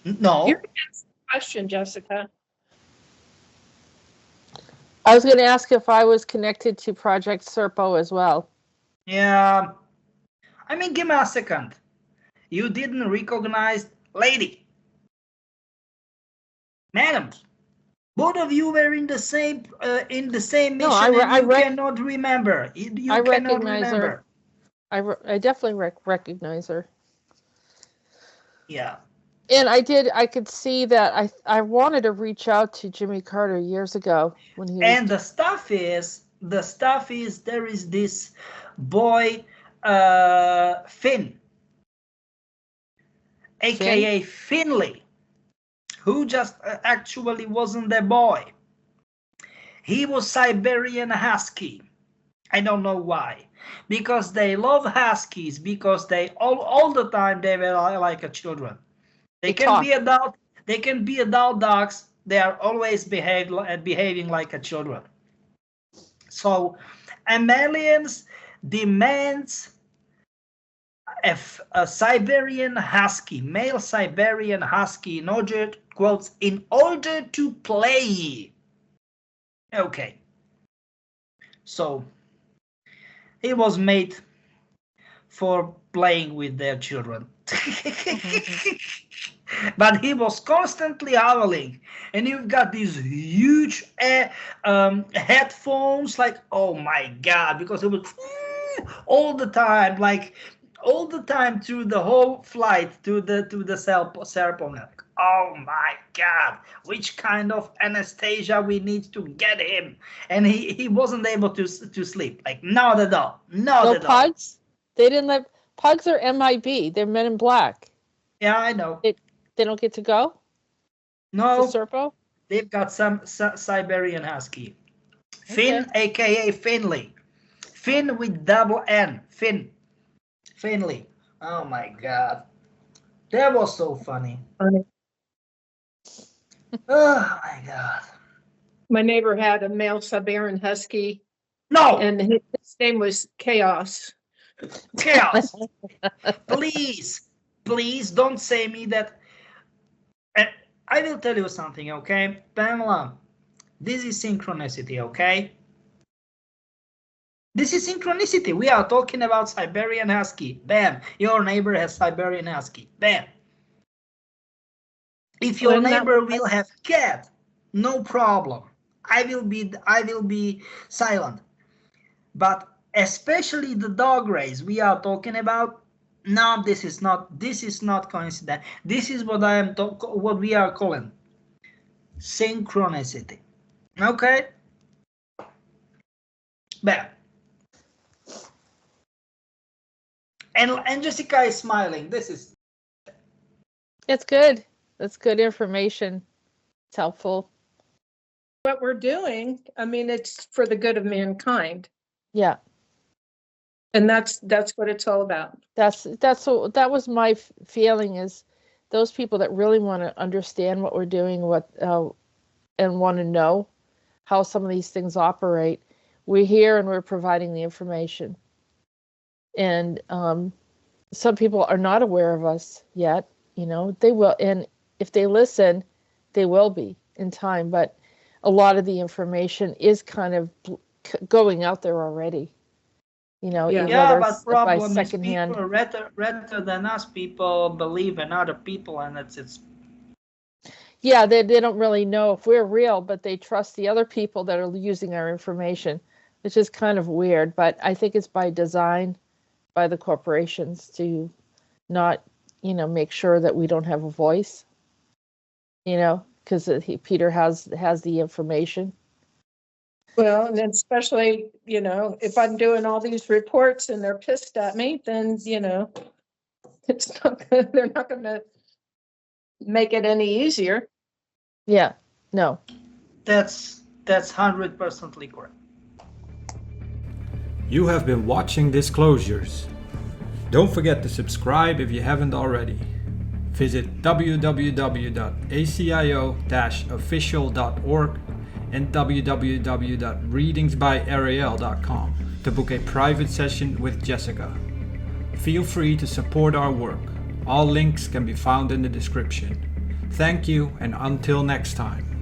No. You're asking a question, Jessica. I was going to ask if I was connected to Project Serpo as well. Yeah. I mean, give me a second. You didn't recognize lady. Madams. Both of you were in the same mission. No, you cannot remember. I recognize her. I definitely recognize her. Yeah. And I could see that I wanted to reach out to Jimmy Carter years ago when he was. And the stuff is there is this boy Finn, aka Finley, who just actually wasn't a boy. He was Siberian Husky. I don't know why. Because they love Huskies, because they all the time they were like a children. They can be adult dogs. They are always behaving like a children. So Amalians demands a Siberian Husky, male Siberian Husky, in order to play. Okay. So he was made for playing with their children. But he was constantly howling, and you've got these huge headphones, like, oh my god, because it was all the time, like all the time through the whole flight to the Serpo. Like, oh my god, which kind of anesthesia we need to get him? And he wasn't able to sleep, like, not at all, not No at all. pugs? They didn't let pugs are MIB. They're men in black. Yeah, I know. They don't get to go No, to Serpo? they've got some Siberian Husky. Finn, aka Finley. Finn with double N. Finley. Oh my god. That was so funny. Oh my god. My neighbor had a male Siberian Husky, No! and his name was Chaos. Chaos. Please don't say me that. I will tell you something, okay? Pamela, this is synchronicity, okay? This is synchronicity. We are talking about Siberian Husky. Bam. Your neighbor has Siberian Husky. Bam. If your neighbor will have cat, no problem. I will be silent. But especially the dog race we are talking about, no, this is not coincidence. This is what we are calling synchronicity. Okay? Bam. And Jessica is smiling. This is... It's good. That's good information. It's helpful. What we're doing, I mean, it's for the good of mankind. Yeah. And that's what it's all about. That was my feeling, is those people that really want to understand what we're doing, and want to know how some of these things operate. We're here and we're providing the information. And some people are not aware of us yet. They will, and if they listen, they will be in time. But a lot of the information is kind of going out there already. Yeah, but problem is secondhand. people rather than us, people believe in other people, and it's. Yeah, they don't really know if we're real, but they trust the other people that are using our information, which is kind of weird. But I think it's by design, by the corporations, to not, make sure that we don't have a voice. Because Peter has the information. Well, and especially, if I'm doing all these reports and they're pissed at me, then, it's not good. They're not going to make it any easier. Yeah, no. That's 100% correct. You have been watching Disclosures. Don't forget to subscribe if you haven't already. Visit www.acio-official.org and www.readingsbyarael.com to book a private session with Jessica. Feel free to support our work. All links can be found in the description. Thank you, and until next time.